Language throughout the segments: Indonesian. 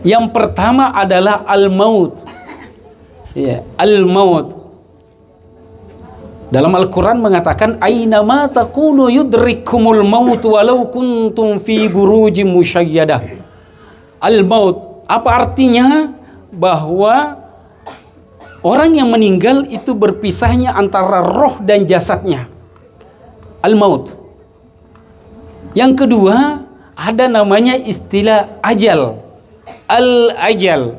Yang pertama adalah al-maut. Ya, al-maut. Dalam Al-Quran mengatakan aina ma taqulu yudrikumul maut walau kuntum fi burujim musyayyadah. Al-maut, apa artinya? Bahwa orang yang meninggal itu berpisahnya antara roh dan jasadnya. Al-maut. Yang kedua, ada namanya istilah ajal. Al-ajal.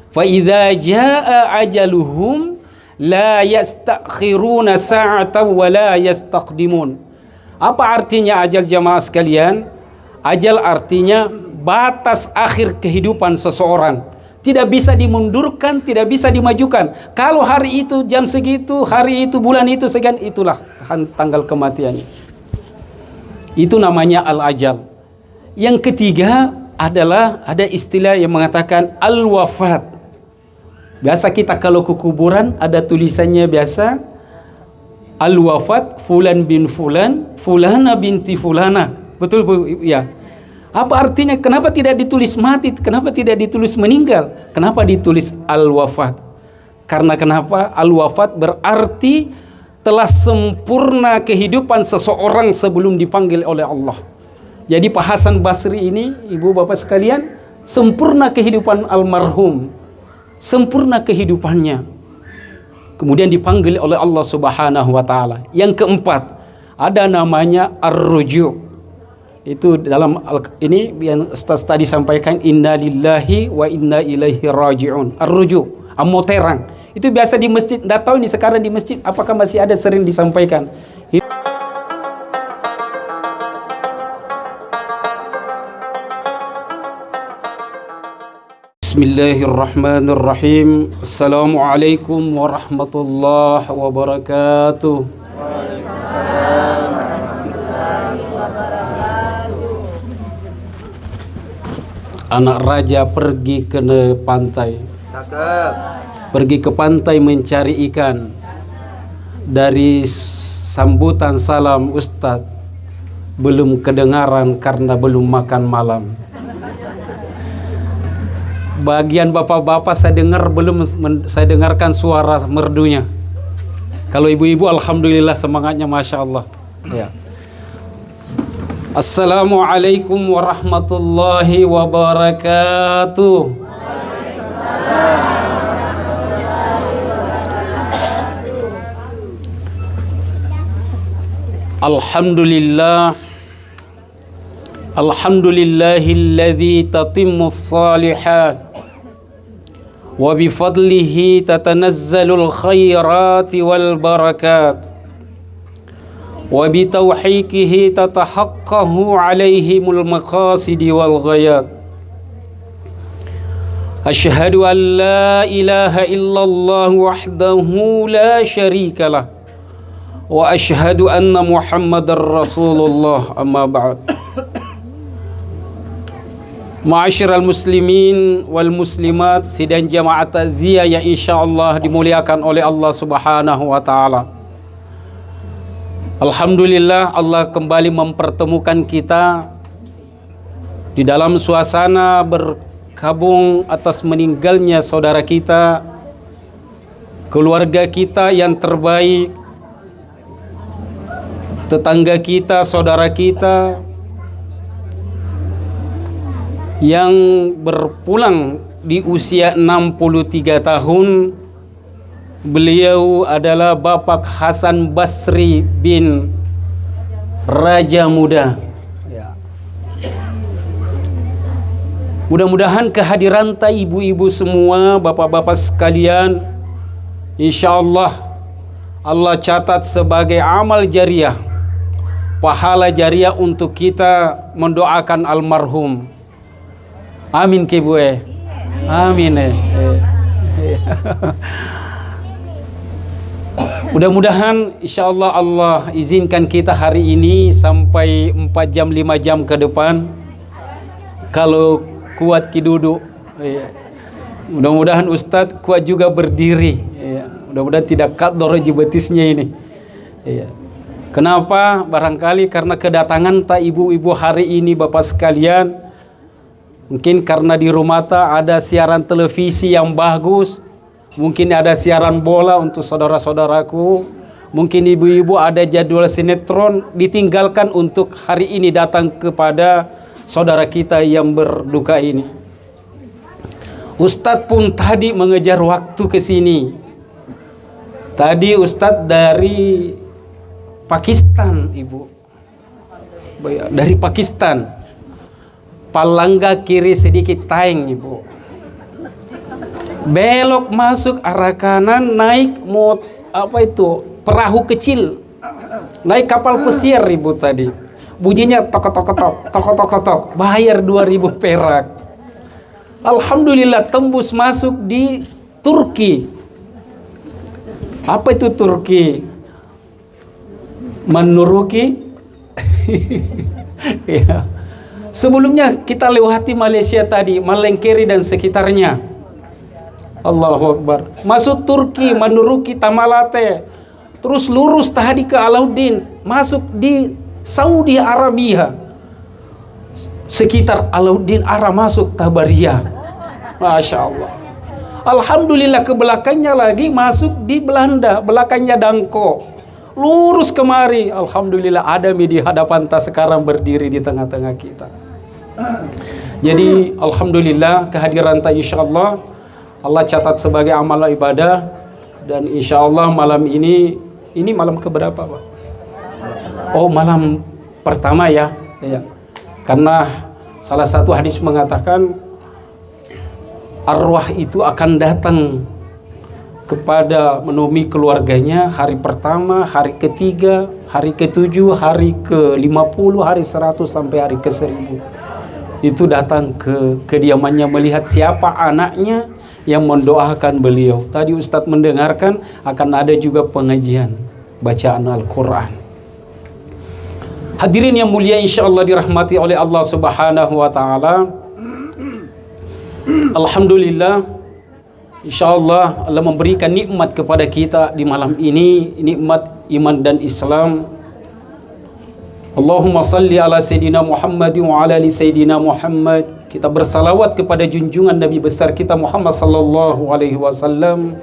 Fa idza jaa ajaluhum la yastakhiruna sa'atan wa la yastaqdimun. Apa artinya ajal jamaah sekalian? Ajal artinya batas akhir kehidupan seseorang. Tidak bisa dimundurkan, tidak bisa dimajukan. Kalau hari itu jam segitu, hari itu bulan itu sekian, itulah tanggal kematiannya. Itu namanya al-ajal. Yang ketiga adalah ada istilah yang mengatakan al-wafat. Biasa kita kalau ke kuburan ada tulisannya biasa al-wafat fulan bin fulan, fulana binti fulana. Betul Bu? Ya. Apa artinya? Kenapa tidak ditulis mati? Kenapa tidak ditulis meninggal? Kenapa ditulis al-wafat? Karena kenapa? Al-wafat berarti telah sempurna kehidupan seseorang sebelum dipanggil oleh Allah. Jadi Pak Hasan Basri ini, ibu bapak sekalian, sempurna kehidupan almarhum, sempurna kehidupannya, kemudian dipanggil oleh Allah Subhanahu wa Ta'ala. Yang keempat, ada namanya ar-ruju'. Itu dalam ini yang Ustaz tadi sampaikan, inna lillahi wa inna ilaihi raji'un. Ar-ruju', amoterang. Itu biasa di masjid. Nggak tahu ini sekarang di masjid apakah masih ada, sering disampaikan. Bismillahirrahmanirrahim. Assalamualaikum warahmatullahi wabarakatuh. Anak raja pergi ke pantai. Pergi ke pantai mencari ikan. Dari sambutan salam Ustadz belum kedengaran karena belum makan malam. Bagian bapak-bapak saya dengar belum saya dengarkan suara merdunya. Kalau ibu-ibu alhamdulillah semangatnya masya Allah. Ya. Assalamualaikum warahmatullahi wabarakatuh. Alhamdulillah. Alhamdulillahilladzi tatimmus salihat wa bifadlihi tatanazzalul khairati wal barakat wa bitauhiqihi tatahaqqahu alaihimul maqasidi wal ghayat. Asyhadu an la ilaha illallah wahdahu la syarika lah wa asyhadu anna muhammadar rasulullah, amma ba'd. Ma'asyiral muslimin wal muslimat, sidang jamaah takziah yang insyaallah dimuliakan oleh Allah Subhanahu wa Ta'ala. Alhamdulillah Allah kembali mempertemukan kita di dalam suasana berkabung atas meninggalnya saudara kita, keluarga kita yang terbaik, tetangga kita, saudara kita yang berpulang di usia 63 tahun. Beliau adalah Bapak Hasan Basri bin Raja Muda. Ya. Mudah-mudahan kehadiran ibu-ibu semua, bapak-bapak sekalian, insyaallah Allah catat sebagai amal jariah, pahala jariah untuk kita mendoakan almarhum. Amin ke Bu. Amin. Mudah-mudahan insyaallah Allah izinkan kita hari ini sampai 4 jam 5 jam ke depan. Kalau kuat ki duduk. Mudah-mudahan Ustadz kuat juga berdiri. Mudah-mudahan tidak kador betisnya ini. Kenapa? Barangkali karena kedatangan ibu-ibu hari ini Bapak sekalian Mungkin karena di rumah ada siaran televisi yang bagus, mungkin ada siaran bola untuk saudara-saudaraku, mungkin ibu-ibu ada jadwal sinetron, ditinggalkan untuk hari ini datang kepada saudara kita yang berduka ini. Ustadz pun tadi mengejar waktu ke sini. Tadi Ustadz dari Pakistan, Ibu. Dari Pakistan. Palangga kiri sedikit taeng, Ibu. Belok masuk arah kanan, naik perahu kecil. Naik kapal pesiar, Ibu tadi. Bunyinya tok tok tok tok tok tok. Bayar 2.000 perak. Alhamdulillah tembus masuk di Turki. Apa itu Turki? Menuruki. Ya. Sebelumnya kita lewati Malaysia tadi, Malengkeri dan sekitarnya. Allahu Akbar. Masuk Turki, menuruki Tamalate. Terus lurus tadi ke Alauddin, masuk di Saudi Arabia. Sekitar Alauddin arah masuk Tabariyah. Masya Allah. Alhamdulillah ke belakangnya lagi masuk di Belanda, belakangnya Dangko. Lurus kemari, alhamdulillah ada di hadapan tas sekarang berdiri di tengah-tengah kita. Jadi alhamdulillah kehadiran ta insyaallah Allah catat sebagai amal ibadah, dan insyaallah malam ini malam keberapa, Pak? Oh, malam pertama ya. Ya. Karena salah satu hadis mengatakan arwah itu akan datang kepada menemui keluarganya hari pertama, hari ketiga, hari ke-7, hari ke-50, hari 100 sampai hari ke-1000. Itu datang ke kediamannya melihat siapa anaknya yang mendoakan beliau. Tadi Ustadz mendengarkan akan ada juga pengajian bacaan Al-Quran. Hadirin yang mulia, insyaallah dirahmati oleh Allah Subhanahu wa taala. Alhamdulillah, insyaallah Allah memberikan nikmat kepada kita di malam ini, nikmat iman dan Islam. Allahumma salli ala Sayyidina Muhammad wa ala ali Sayyidina Muhammad. Kita bersalawat kepada junjungan Nabi besar kita Muhammad sallallahu alaihi wasallam,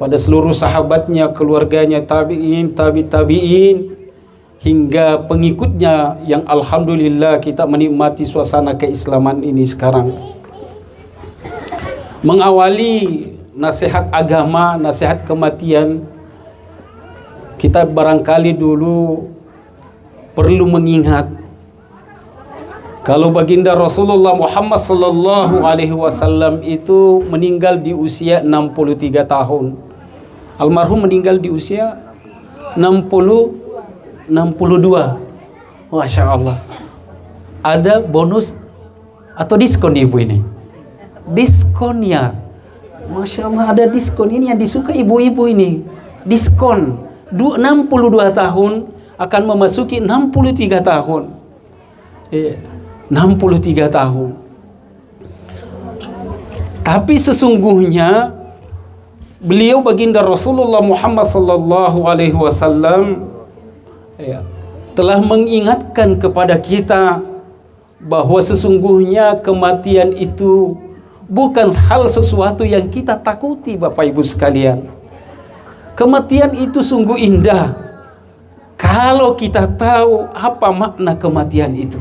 pada seluruh sahabatnya, keluarganya, tabi'in, tabi'in, hingga pengikutnya yang alhamdulillah kita menikmati suasana keislaman ini sekarang. Mengawali nasihat agama, nasihat kematian, kita barangkali dulu perlu mengingat kalau baginda Rasulullah Muhammad sallallahu alaihi wasallam itu meninggal di usia 63 tahun. Almarhum meninggal di usia 62. Masya Allah. Ada bonus atau diskon Ibu ini? Diskonnya, Masya Allah, ada diskon. Ini yang disuka ibu-ibu ini. Diskon 62 tahun akan memasuki 63 tahun. 63 tahun. Tapi sesungguhnya beliau baginda Rasulullah Muhammad sallallahu alaihi wasallam telah mengingatkan kepada kita bahwa sesungguhnya kematian itu bukan hal sesuatu yang kita takuti, Bapak Ibu sekalian. Kematian itu sungguh indah kalau kita tahu apa makna kematian itu.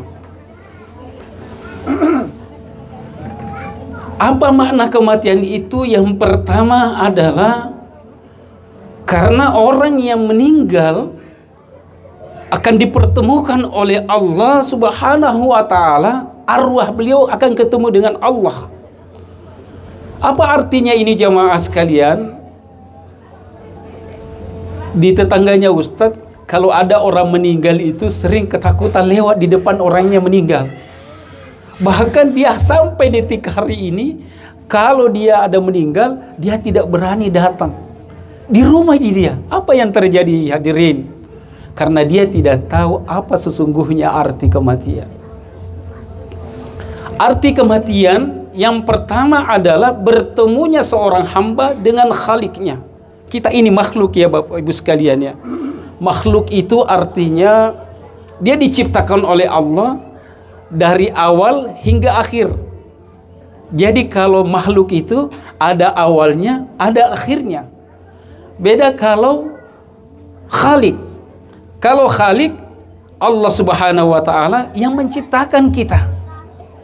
Apa makna kematian itu? Yang pertama adalah karena orang yang meninggal akan dipertemukan oleh Allah Subhanahu wa taala, arwah beliau akan ketemu dengan Allah. Apa artinya ini jamaah sekalian? Di tetangganya Ustadz, kalau ada orang meninggal itu sering ketakutan lewat di depan orangnya meninggal. Bahkan dia sampai detik hari ini, kalau dia ada meninggal, dia tidak berani datang di rumah dia. Apa yang terjadi, hadirin? Karena dia tidak tahu apa sesungguhnya arti kematian. Arti kematian yang pertama adalah bertemunya seorang hamba dengan Khaliknya. Kita ini makhluk ya Bapak Ibu sekalian ya. Makhluk itu artinya dia diciptakan oleh Allah dari awal hingga akhir. Jadi kalau makhluk itu ada awalnya, ada akhirnya. Beda kalau Khalik. Kalau Khalik, Allah Subhanahu wa Ta'ala yang menciptakan kita.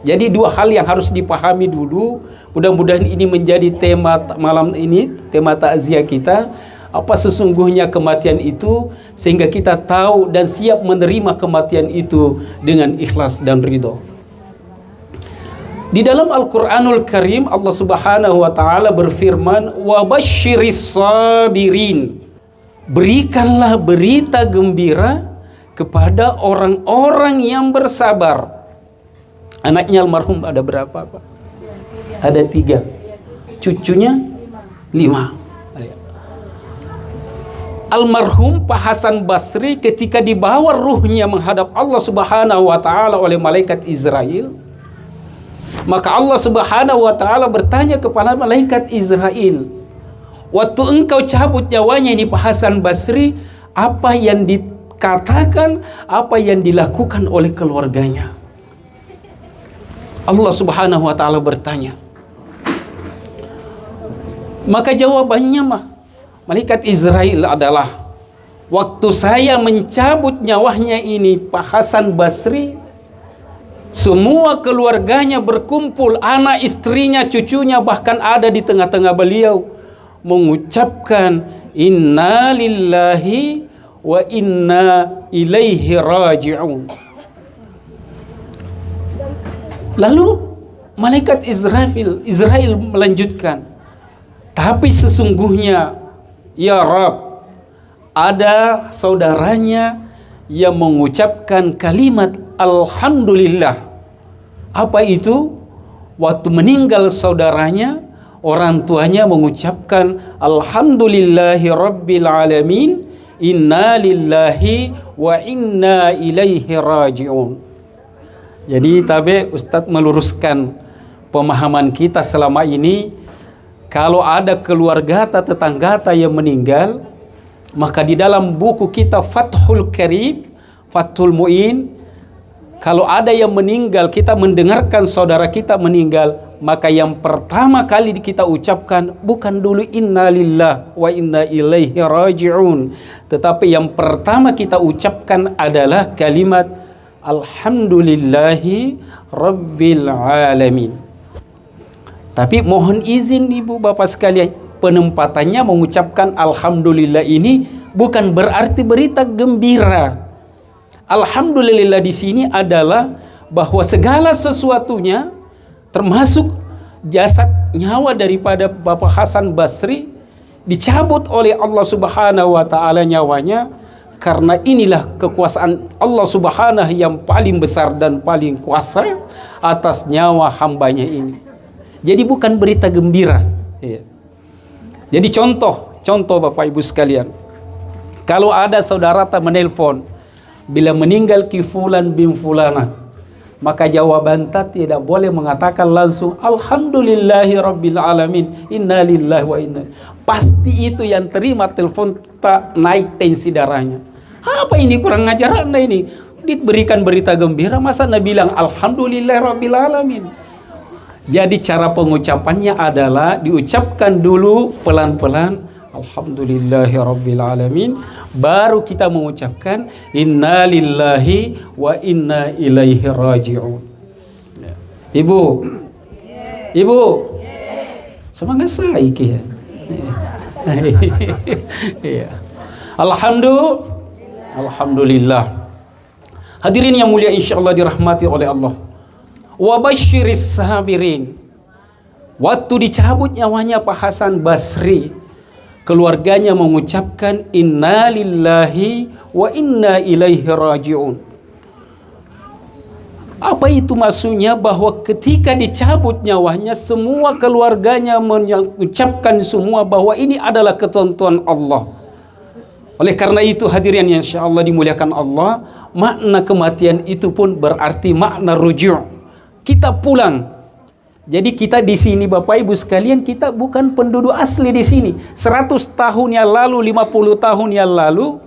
Jadi dua hal yang harus dipahami dulu. Mudah-mudahan ini menjadi tema malam ini, tema takziah kita. Apa sesungguhnya kematian itu, sehingga kita tahu dan siap menerima kematian itu dengan ikhlas dan ridho. Di dalam Al-Quranul Karim, Allah Subhanahu wa Ta'ala berfirman, wa basyiris sabirin, berikanlah berita gembira kepada orang-orang yang bersabar. Anaknya almarhum ada berapa, Pak? Ada 3. Cucunya 5. Almarhum Pak Hasan Basri ketika dibawa ruhnya menghadap Allah Subhanahu wa Ta'ala oleh malaikat Israel, maka Allah Subhanahu wa Ta'ala bertanya kepada malaikat Israel, waktu engkau cabut nyawanya ini Pak Hasan Basri, apa yang dikatakan, apa yang dilakukan oleh keluarganya? Allah Subhanahu wa Ta'ala bertanya. Maka jawabannya malaikat Israel adalah, waktu saya mencabut nyawanya ini Pak Hasan Basri, semua keluarganya berkumpul, anak, istrinya, cucunya, bahkan ada di tengah-tengah beliau, mengucapkan inna lillahi wa inna ilaihi raji'un. Lalu malaikat Israel melanjutkan, tapi sesungguhnya ya Rabb, ada saudaranya yang mengucapkan kalimat alhamdulillah. Apa itu? Waktu meninggal saudaranya, orang tuanya mengucapkan alhamdulillahi rabbil alamin, inna lillahi wa inna ilaihi raji'un. Jadi Ustadz meluruskan pemahaman kita selama ini, kalau ada keluarga atau tetangga yang meninggal, maka di dalam buku kita Fathul Qarib, Fathul Mu'in, kalau ada yang meninggal, kita mendengarkan saudara kita meninggal, maka yang pertama kali kita ucapkan bukan dulu inna lillah wa inna ilaihi raji'un, tetapi yang pertama kita ucapkan adalah kalimat alhamdulillahi rabbil alamin. Tapi mohon izin ibu bapak sekalian, penempatannya mengucapkan alhamdulillah ini bukan berarti berita gembira. Alhamdulillah di sini adalah bahwa segala sesuatunya, termasuk jasad nyawa daripada Bapak Hasan Basri, dicabut oleh Allah Subhanahu wa Ta'ala nyawanya, karena inilah kekuasaan Allah Subhanahu yang paling besar dan paling kuasa atas nyawa hambanya ini. Jadi bukan berita gembira. Jadi contoh Bapak Ibu sekalian, kalau ada saudara menelpon, bila meninggal ki fulan bin fulana, maka jawaban tidak boleh mengatakan langsung alhamdulillahi rabbil alamin, inna lillahi wa inna. Pasti itu yang terima telepon tak naik tensi darahnya. Apa ini, kurang ngajar Anda ini? Diberikan berita gembira, masa Anda bilang alhamdulillahi rabbil alamin? Jadi cara pengucapannya adalah diucapkan dulu pelan-pelan alhamdulillahi rabbil alamin, baru kita mengucapkan inna lillahi wa inna ilaihi raji'un. Ibu semangat saya iki ya. Alhamdulillah. Hadirin yang mulia, insyaallah dirahmati oleh Allah. Wa basyiris sabirin. Waktu dicabut nyawanya Pak Hasan Basri, keluarganya mengucapkan inna lillahi wa inna ilaihi raji'un. Apa itu maksudnya? Bahwa ketika dicabut nyawanya, semua keluarganya mengucapkan semua bahwa ini adalah ketentuan Allah. Oleh karena itu hadirin yang insyaallah dimuliakan Allah, makna kematian itu pun berarti makna rujuk. Kita pulang. Jadi kita di sini Bapak Ibu sekalian, kita bukan penduduk asli di sini. 100 tahun yang lalu, 50 tahun yang lalu,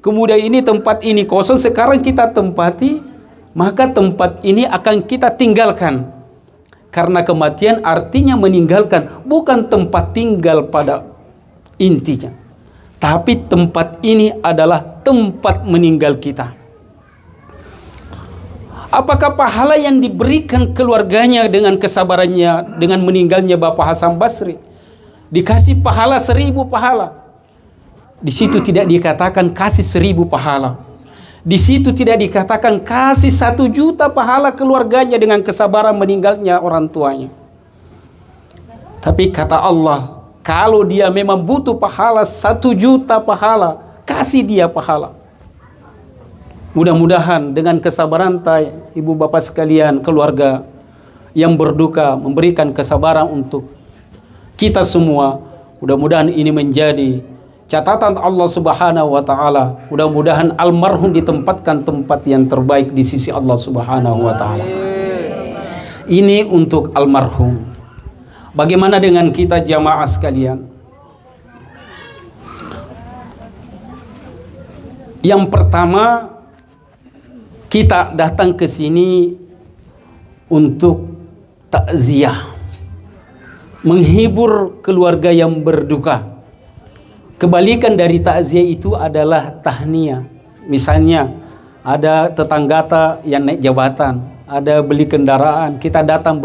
kemudian ini tempat ini kosong, sekarang kita tempati, maka tempat ini akan kita tinggalkan. Karena kematian artinya meninggalkan, bukan tempat tinggal pada intinya. Tapi tempat ini adalah tempat meninggal kita. Apakah pahala yang diberikan keluarganya dengan kesabarannya, dengan meninggalnya Bapak Hasan Basri? Dikasih pahala 1000 pahala. Di situ tidak dikatakan kasih 1000 pahala. Di situ tidak dikatakan kasih 1 juta pahala keluarganya dengan kesabaran meninggalnya orang tuanya. Tapi kata Allah, kalau dia memang butuh pahala 1 juta pahala, kasih dia pahala. Mudah-mudahan dengan kesabaran ibu bapak sekalian, keluarga yang berduka, memberikan kesabaran untuk kita semua. Mudah-mudahan ini menjadi catatan Allah Subhanahu wa taala. Mudah-mudahan almarhum ditempatkan tempat yang terbaik di sisi Allah Subhanahu wa taala. Ini untuk almarhum. Bagaimana dengan kita jamaah sekalian? Yang pertama, kita datang ke sini untuk takziah, menghibur keluarga yang berduka. Kebalikan dari takziah itu adalah tahniah. Misalnya ada tetangga yang naik jabatan, ada beli kendaraan, kita datang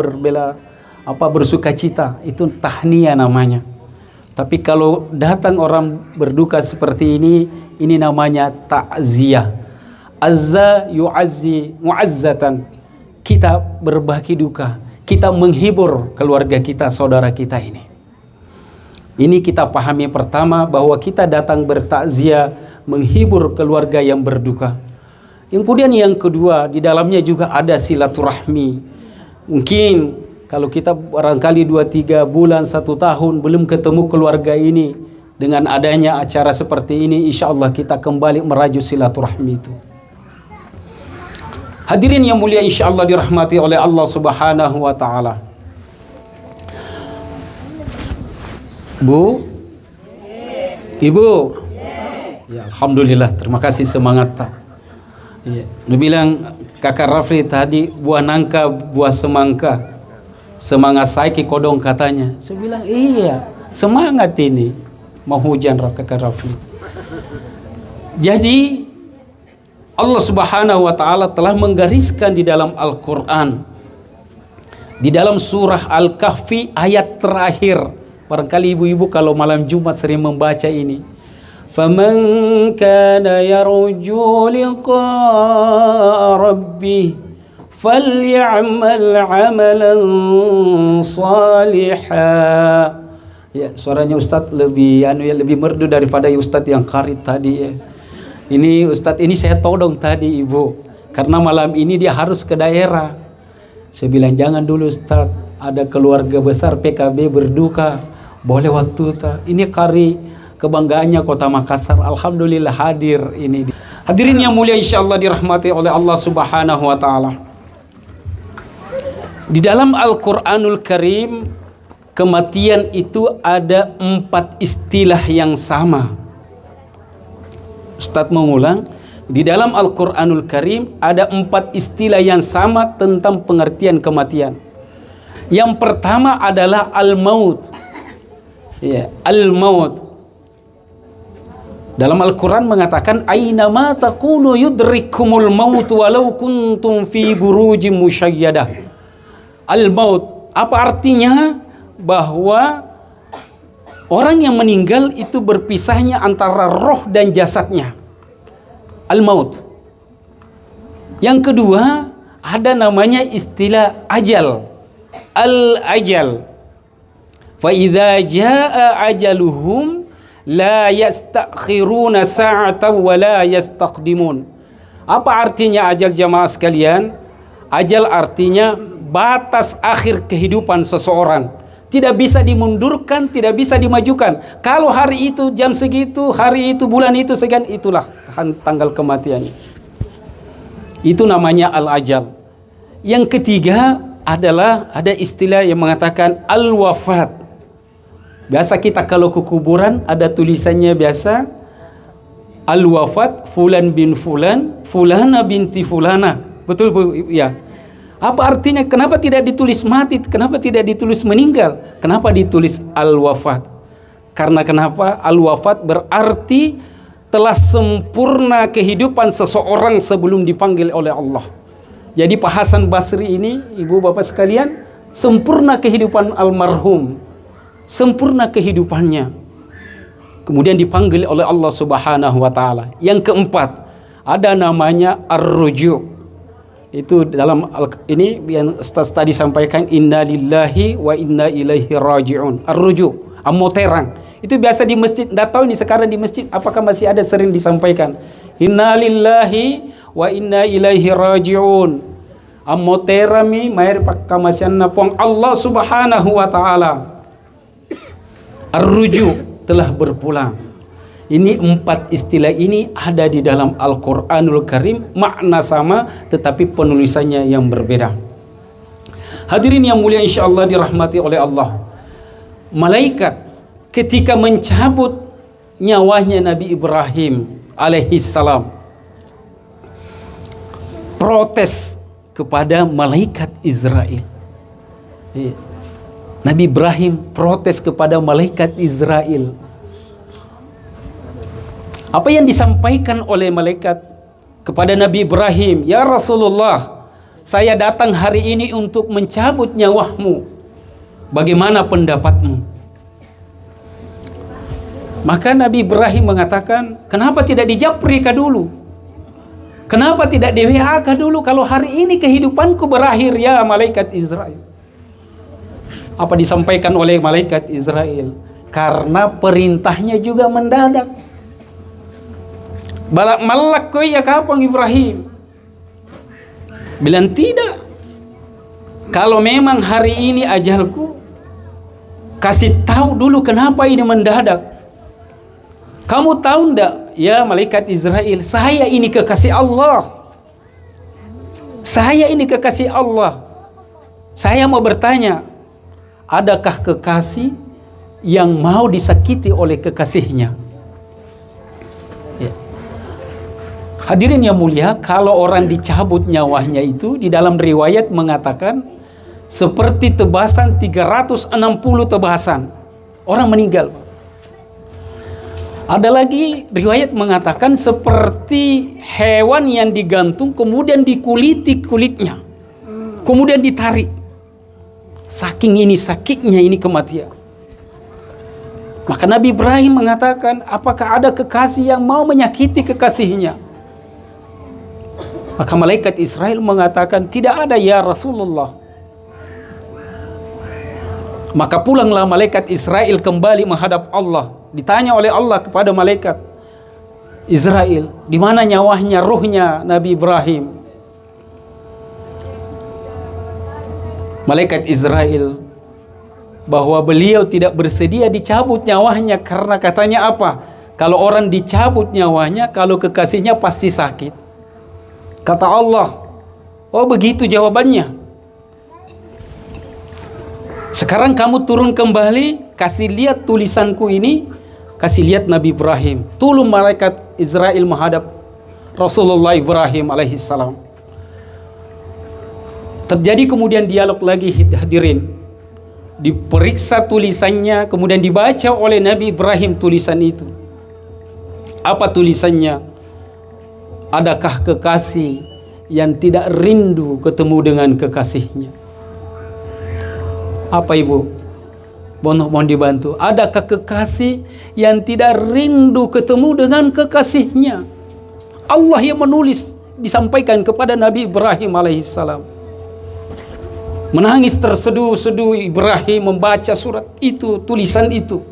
bersuka cita, itu tahniah namanya. Tapi kalau datang orang berduka seperti ini namanya takziah. Azza yu'azzi mu'azzatan. Kita berbagi duka, kita menghibur keluarga kita, saudara kita ini. Ini kita pahami pertama, bahwa kita datang bertakziah, menghibur keluarga yang berduka. Kemudian yang kedua, di dalamnya juga ada silaturahmi. Mungkin kalau kita barangkali 2-3 bulan, 1 tahun belum ketemu keluarga ini, dengan adanya acara seperti ini, insya Allah kita kembali merajut silaturahmi itu. Hadirin yang mulia, insya Allah dirahmati oleh Allah Subhanahu wa ta'ala. Bu? Ibu? Ya, alhamdulillah, terima kasih semangat tak. Ya, dia bilang kakak Rafli tadi buah nangka, buah semangka. Semangat saiki kodong katanya. Saya bilang iya, semangat ini. Mau hujan kakak Rafli. Jadi Allah Subhanahu wa ta'ala telah menggariskan di dalam Al-Quran, di dalam surah Al-Kahfi ayat terakhir. Barangkali ibu-ibu kalau malam Jumat sering membaca ini. Faman kana yarju liqa'a rabbih faly'amal 'amalan salihah. Ya, suaranya Ustadz lebih merdu daripada Ustadz yang karit tadi ya. Ini Ustadz ini saya todong tadi ibu, karena malam ini dia harus ke daerah. Saya bilang jangan dulu Ustadz, ada keluarga besar PKB berduka, boleh waktu ini kari kebanggaannya Kota Makassar. Alhamdulillah hadir ini. Hadirin yang mulia, insyaallah dirahmati oleh Allah Subhanahu wa ta'ala. Di dalam Al-Quranul Karim, kematian itu ada 4 istilah yang sama. Ustadz mengulang, di dalam Al-Quranul Karim ada 4 istilah yang sama tentang pengertian kematian. Yang pertama adalah al-maut. Ya, al-maut. Dalam Al-Quran mengatakan aynama takunu yudrikumul maut walau kuntum fi burujim musyayyadah. Al-maut, apa artinya? Bahwa orang yang meninggal itu berpisahnya antara roh dan jasadnya. Al-maut. Yang kedua, ada namanya istilah ajal. Al-ajal. Fa idza jaa ajaluhum la yastakhiruna sa'atan wa la yastaqdimun. Apa artinya ajal jamaah sekalian? Ajal artinya batas akhir kehidupan seseorang. Tidak bisa dimundurkan, tidak bisa dimajukan. Kalau hari itu jam segitu, hari itu bulan itu sekian, itulah tanggal kematiannya. Itu namanya al-ajal. Yang ketiga adalah ada istilah yang mengatakan al-wafat. Biasa kita kalau ke kuburan ada tulisannya biasa al-wafat fulan bin fulan, fulana binti fulana. Betul Bu? Ya. Apa artinya? Kenapa tidak ditulis mati? Kenapa tidak ditulis meninggal? Kenapa ditulis al-wafat? Karena kenapa? Al-wafat berarti telah sempurna kehidupan seseorang sebelum dipanggil oleh Allah. Jadi Pak Hasan Basri ini, ibu bapak sekalian, sempurna kehidupan almarhum, sempurna kehidupannya. Kemudian dipanggil oleh Allah Subhanahu wa taala. Yang keempat, ada namanya ar-ruju'. Itu dalam ini yang Ustaz tadi sampaikan, inna lillahi wa inna ilaihi raji'un. Ar-ruju', amoterang. Itu biasa di masjid. Tidak tahu ini sekarang di masjid apakah masih ada, sering disampaikan. Inna lillahi wa inna ilaihi raji'un. Amoterami mair pakamasyana pong Allah Subhanahu wa taala. Ar-ruju' telah berpulang. Ini 4 istilah ini ada di dalam Al-Quranul Karim, makna sama tetapi penulisannya yang berbeda. Hadirin yang mulia insyaallah dirahmati oleh Allah. Malaikat ketika mencabut nyawanya Nabi Ibrahim alaihissalam, protes kepada malaikat Israel. Nabi Ibrahim protes kepada malaikat Israel. Apa yang disampaikan oleh malaikat kepada Nabi Ibrahim? Ya Rasulullah, saya datang hari ini untuk mencabut nyawamu. Bagaimana pendapatmu? Maka Nabi Ibrahim mengatakan, kenapa tidak dijapri ka dulu? Kenapa tidak di WA ka dulu? Kalau hari ini kehidupanku berakhir ya malaikat Israel. Apa disampaikan oleh malaikat Israel? Karena perintahnya juga mendadak. Balak malak kau ya kapang Ibrahim. Bilang tidak. Kalau memang hari ini ajalku, kasih tahu dulu kenapa ini mendadak. Kamu tahu ndak ya malaikat Israel, saya ini kekasih Allah. Saya ini kekasih Allah. Saya mau bertanya, adakah kekasih yang mau disakiti oleh kekasihnya? Ya. Hadirin yang mulia, kalau orang dicabut nyawanya itu di dalam riwayat mengatakan seperti tebasan 360 tebasan. Orang meninggal. Ada lagi riwayat mengatakan seperti hewan yang digantung kemudian dikuliti kulitnya. Kemudian ditarik. Saking ini sakitnya ini kematian. Maka Nabi Ibrahim mengatakan, apakah ada kekasih yang mau menyakiti kekasihnya? Maka malaikat Israel mengatakan, tidak ada ya Rasulullah. Maka pulanglah malaikat Israel kembali menghadap Allah. Ditanya oleh Allah kepada malaikat Israel, di mana nyawanya, ruhnya Nabi Ibrahim? Malaikat Israel bahwa beliau tidak bersedia dicabut nyawanya karena katanya apa? Kalau orang dicabut nyawanya, kalau kekasihnya pasti sakit. Kata Allah, oh begitu jawabannya. Sekarang kamu turun kembali, kasih lihat tulisanku ini, kasih lihat Nabi Ibrahim. Tolong malaikat Israel menghadap Rasulullah Ibrahim alaihissalam. Terjadi kemudian dialog lagi hadirin. Diperiksa tulisannya, kemudian dibaca oleh Nabi Ibrahim tulisan itu. Apa tulisannya? Adakah kekasih yang tidak rindu ketemu dengan kekasihnya? Apa ibu? Mohon dibantu. Adakah kekasih yang tidak rindu ketemu dengan kekasihnya? Allah yang menulis, disampaikan kepada Nabi Ibrahim alaihissalam. Menangis terseduh-seduh Ibrahim membaca surat itu, tulisan itu.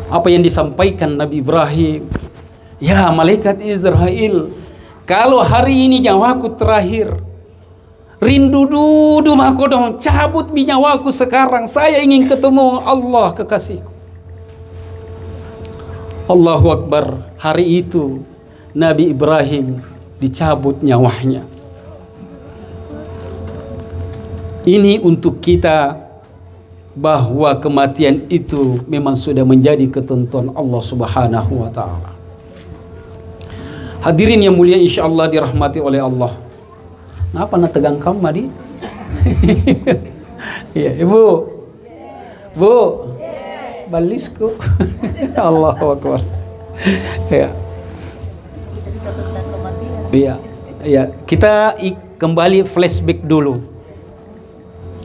Apa yang disampaikan Nabi Ibrahim? Ya malaikat Israel, kalau hari ini nyawaku terakhir, rindu dudu makodong, cabut nyawaku sekarang. Saya ingin ketemu Allah kekasihku. Allahu Akbar. Hari itu Nabi Ibrahim dicabut nyawanya. Ini untuk kita bahwa kematian itu memang sudah menjadi ketentuan Allah Subhanahu wa taala. Hadirin yang mulia insyaallah dirahmati oleh Allah. Apa na tegang kamu madi? Iya, Ibu. Bu. Balisku. Allahu Akbar. Ya. Iya. Iya, kita kembali flashback dulu.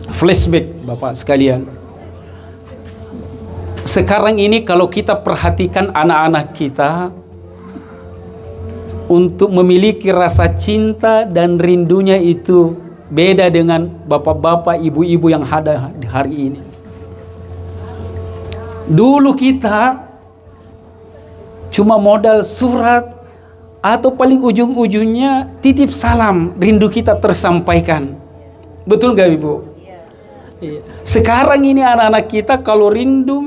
Flashback Bapak sekalian. Sekarang ini kalau kita perhatikan anak-anak kita, untuk memiliki rasa cinta dan rindunya itu beda dengan bapak-bapak, ibu-ibu yang ada hari ini. Dulu kita cuma modal surat, atau paling ujung-ujungnya titip salam, rindu kita tersampaikan. Betul gak Ibu? Iya. Sekarang ini anak-anak kita kalau rindu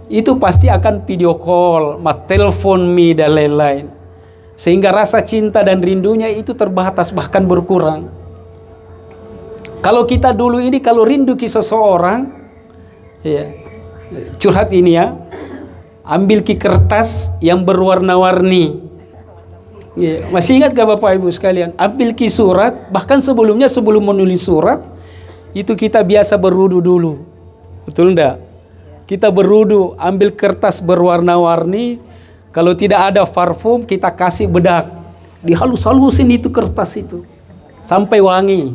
itu pasti akan video call, telepon dan lain-lain. Sehingga rasa cinta dan rindunya itu terbatas, bahkan berkurang. Kalau kita dulu ini kalau rindu ke seseorang, ya, curhat ini ya, ambil ki kertas yang berwarna-warni. Ya, masih ingat gak Bapak Ibu sekalian? Ambil ki surat, bahkan sebelum menulis surat, itu kita biasa berudu dulu. Betul enggak? Kita berudu, ambil kertas berwarna-warni. Kalau tidak ada parfum, kita kasih bedak. Dihalus-halusin itu kertas itu. Sampai wangi.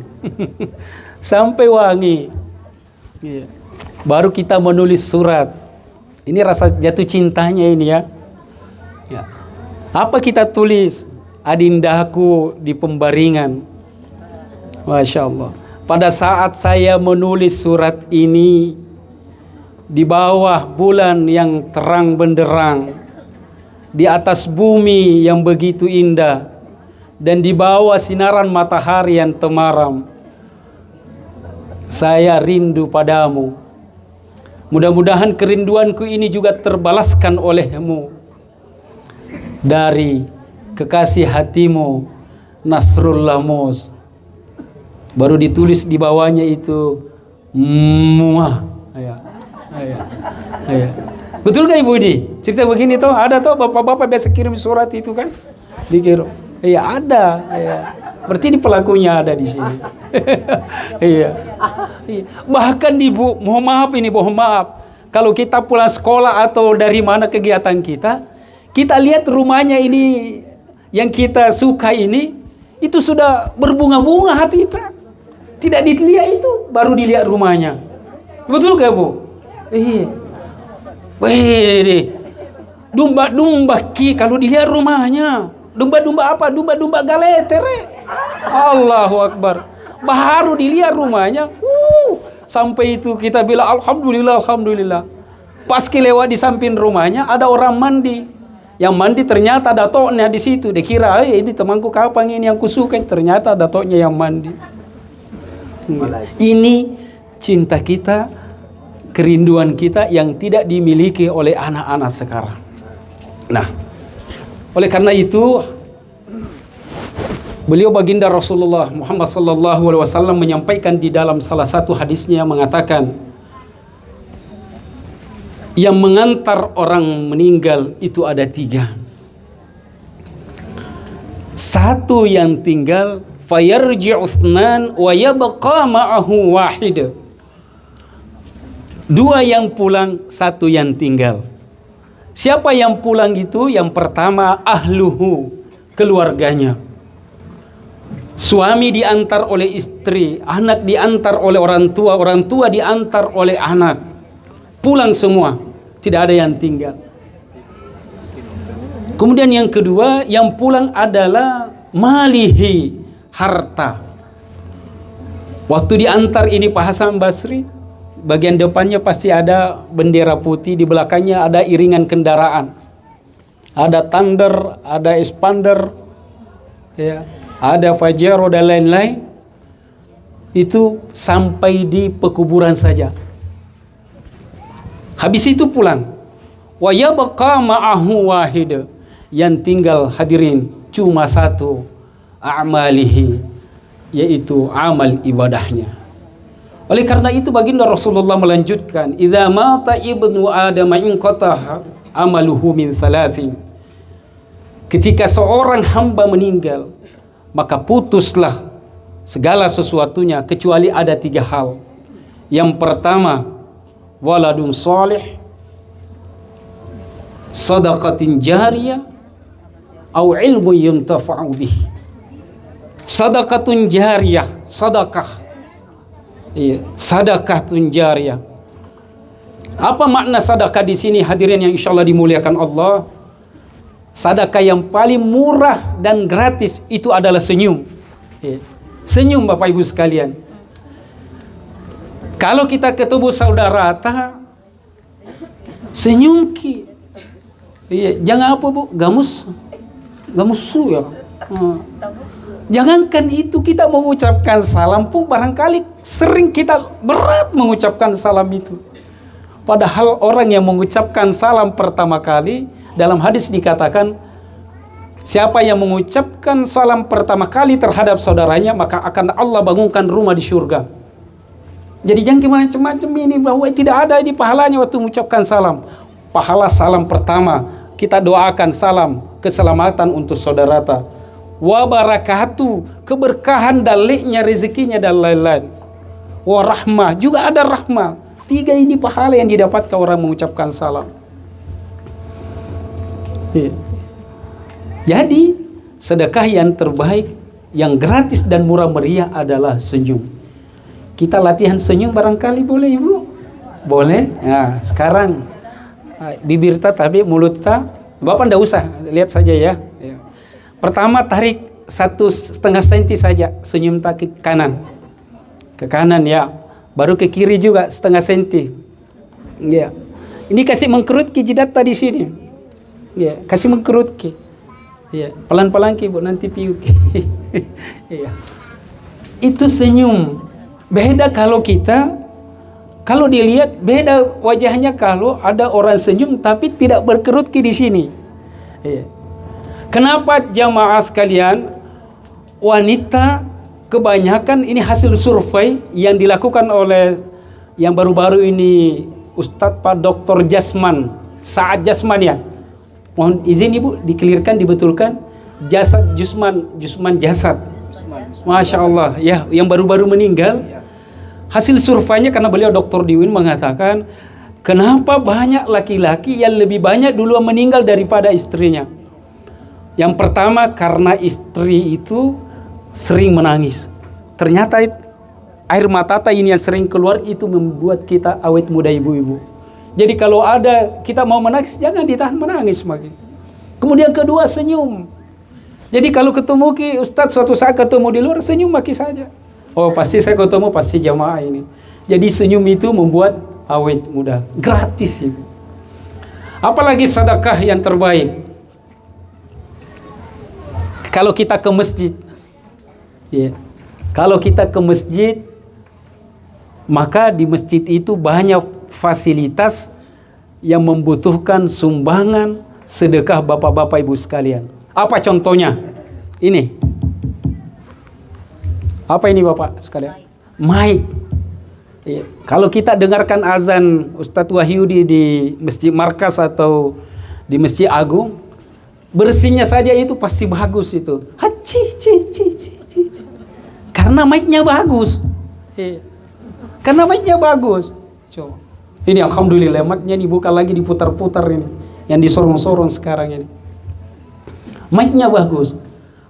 Sampai wangi. Ya. Baru kita menulis surat. Ini rasa jatuh cintanya ini ya. Ya. Apa kita tulis? Adindaku di pembaringan. Masya Allah. Pada saat saya menulis surat ini, di bawah bulan yang terang benderang, di atas bumi yang begitu indah, dan di bawah sinaran matahari yang temaram, saya rindu padamu. Mudah-mudahan kerinduanku ini juga terbalaskan olehmu dari kekasih hatimu, Nasrullah Mus. Baru ditulis di bawahnya itu muah. Ya. Betul gak Ibu di? Cerita begini toh, ada toh bapak-bapak biasa kirim surat itu kan? Dikirim. Iya ada. Ya. Berarti ini pelakunya ada di sini. Iya. Bahkan Ibu, mohon maaf. Kalau kita pulang sekolah atau dari mana kegiatan kita lihat rumahnya ini yang kita suka ini, itu sudah berbunga-bunga hati kita. Tidak dilihat itu, baru dilihat rumahnya. Betul gak Bu? Iya. Domba-domba kalau dilihat rumahnya. Domba-domba apa? Domba-domba galetere. Allahu Akbar. Baru dilihat rumahnya. Sampai itu kita bilang alhamdulillah. Pas lewat di samping rumahnya ada orang mandi. Yang mandi ternyata datoknya di situ. Dia kira ini temanku kapan ini yang kusuka. Ternyata datoknya yang mandi. Ini cinta kita, kerinduan kita yang tidak dimiliki oleh anak-anak sekarang. Nah, oleh karena itu beliau baginda Rasulullah Muhammad sallallahu alaihi wasallam menyampaikan di dalam salah satu hadisnya yang mengatakan, yang mengantar orang meninggal itu ada 3. Satu yang tinggal, fayarji'u itsnan wa yabqa ma'ahu wahid. 2 yang pulang, 1 yang tinggal. Siapa yang pulang itu? Yang pertama ahluhu, keluarganya. Suami diantar oleh istri, anak diantar oleh orang tua diantar oleh anak. Pulang semua, tidak ada yang tinggal. Kemudian yang kedua, yang pulang adalah malihi, harta. Waktu diantar ini Pak Hasan Basri, bagian depannya pasti ada bendera putih, di belakangnya ada iringan kendaraan. Ada Thunder, ada Expander, ya, ada Pajero dan lain-lain. Itu sampai di pekuburan saja. Habis itu pulang. Wa yabqa ma'ahu wahid. Yang tinggal hadirin cuma 1, a'malihi, yaitu amal ibadahnya. Oleh karena itu baginda Rasulullah melanjutkan, idza mata ibnu adam inqata amaluhu min 3. Ketika seorang hamba meninggal, maka putuslah segala sesuatunya kecuali ada 3 hal. Yang pertama, waladun salih, sadaqatin jariyah, au ilmu yuntafa'u bih. Sadaqatun jariyah, sadaqah. Iya, sadaqatun jariyah. Apa makna sedekah di sini hadirin yang insyaallah dimuliakan Allah? Sedekah yang paling murah dan gratis itu adalah senyum. Senyum Bapak Ibu sekalian. Kalau kita ketemu saudara senyum ki. Jangan apa Bu? Gamusu ya. Jangankan itu, kita mengucapkan salam pun barangkali sering kita berat mengucapkan salam itu. Padahal orang yang mengucapkan salam pertama kali, dalam hadis dikatakan, siapa yang mengucapkan salam pertama kali terhadap saudaranya, maka akan Allah bangunkan rumah di surga. Jadi jangan macam-macam ini, bahwa tidak ada di pahalanya waktu mengucapkan salam. Pahala salam pertama, kita doakan salam keselamatan untuk saudara. Wa barakatuh, keberkahan daliknya, rezekinya dan lain-lain. Wa rahmah, juga ada rahmah. 3 ini pahala yang didapatkan orang mengucapkan salam. Jadi sedekah yang terbaik, yang gratis dan murah meriah adalah senyum. Kita latihan senyum barangkali boleh Ibu? Boleh? Nah, sekarang bibir tapi mulut Bapak ndak usah, lihat saja ya. Pertama tarik 1,5 senti saja, senyum ke kanan. Ke kanan ya. Baru ke kiri juga 0,5 senti. Ya. Ini kasih mengkerut ke jidat tadi sini. Ya, kasih mengkerut ke. Ya, pelan-pelan ke Bu, nanti piuk. Ya. Itu senyum. Beda kalau dilihat beda wajahnya kalau ada orang senyum tapi tidak berkerut ke di sini. Ya. Kenapa jamaah sekalian, wanita kebanyakan, ini hasil survei yang dilakukan oleh yang baru-baru ini Ustadz Pak Dr. Jasman, Saad Jasman ya. Mohon izin Ibu dikelirkan, dibetulkan. Jusman Jasad. Masya Allah ya, yang baru-baru meninggal. Hasil surveinya, karena beliau doktor di UIN, mengatakan kenapa banyak laki-laki yang lebih banyak duluan meninggal daripada istrinya. Yang pertama karena istri itu sering menangis. Ternyata air mata ini yang sering keluar itu membuat kita awet muda ibu-ibu. Jadi kalau ada kita mau menangis, jangan ditahan menangis makin. Kemudian kedua, senyum. Jadi kalau ketemu ki Ustadz, suatu saat ketemu di luar, senyum maki saja. Oh pasti saya ketemu, pasti jamaah ini. Jadi senyum itu membuat awet muda. Gratis ibu. Apalagi sedekah yang terbaik. Kalau kita ke masjid, ya. Kalau kita ke masjid, maka di masjid itu banyak fasilitas yang membutuhkan sumbangan sedekah bapak-bapak ibu sekalian. Apa contohnya? Ini. Apa ini bapak sekalian? Mic. Ya. Kalau kita dengarkan azan Ustadz Wahyudi di Masjid Markas atau di Masjid Agung, bersihnya saja itu pasti bagus itu. Karena mic-nya bagus. Karena mic-nya bagus. Coba. Ini alhamdulillah mic-nya dibuka lagi, diputar-putar ini. Yang disorong-sorong sekarang ini. Mic-nya bagus.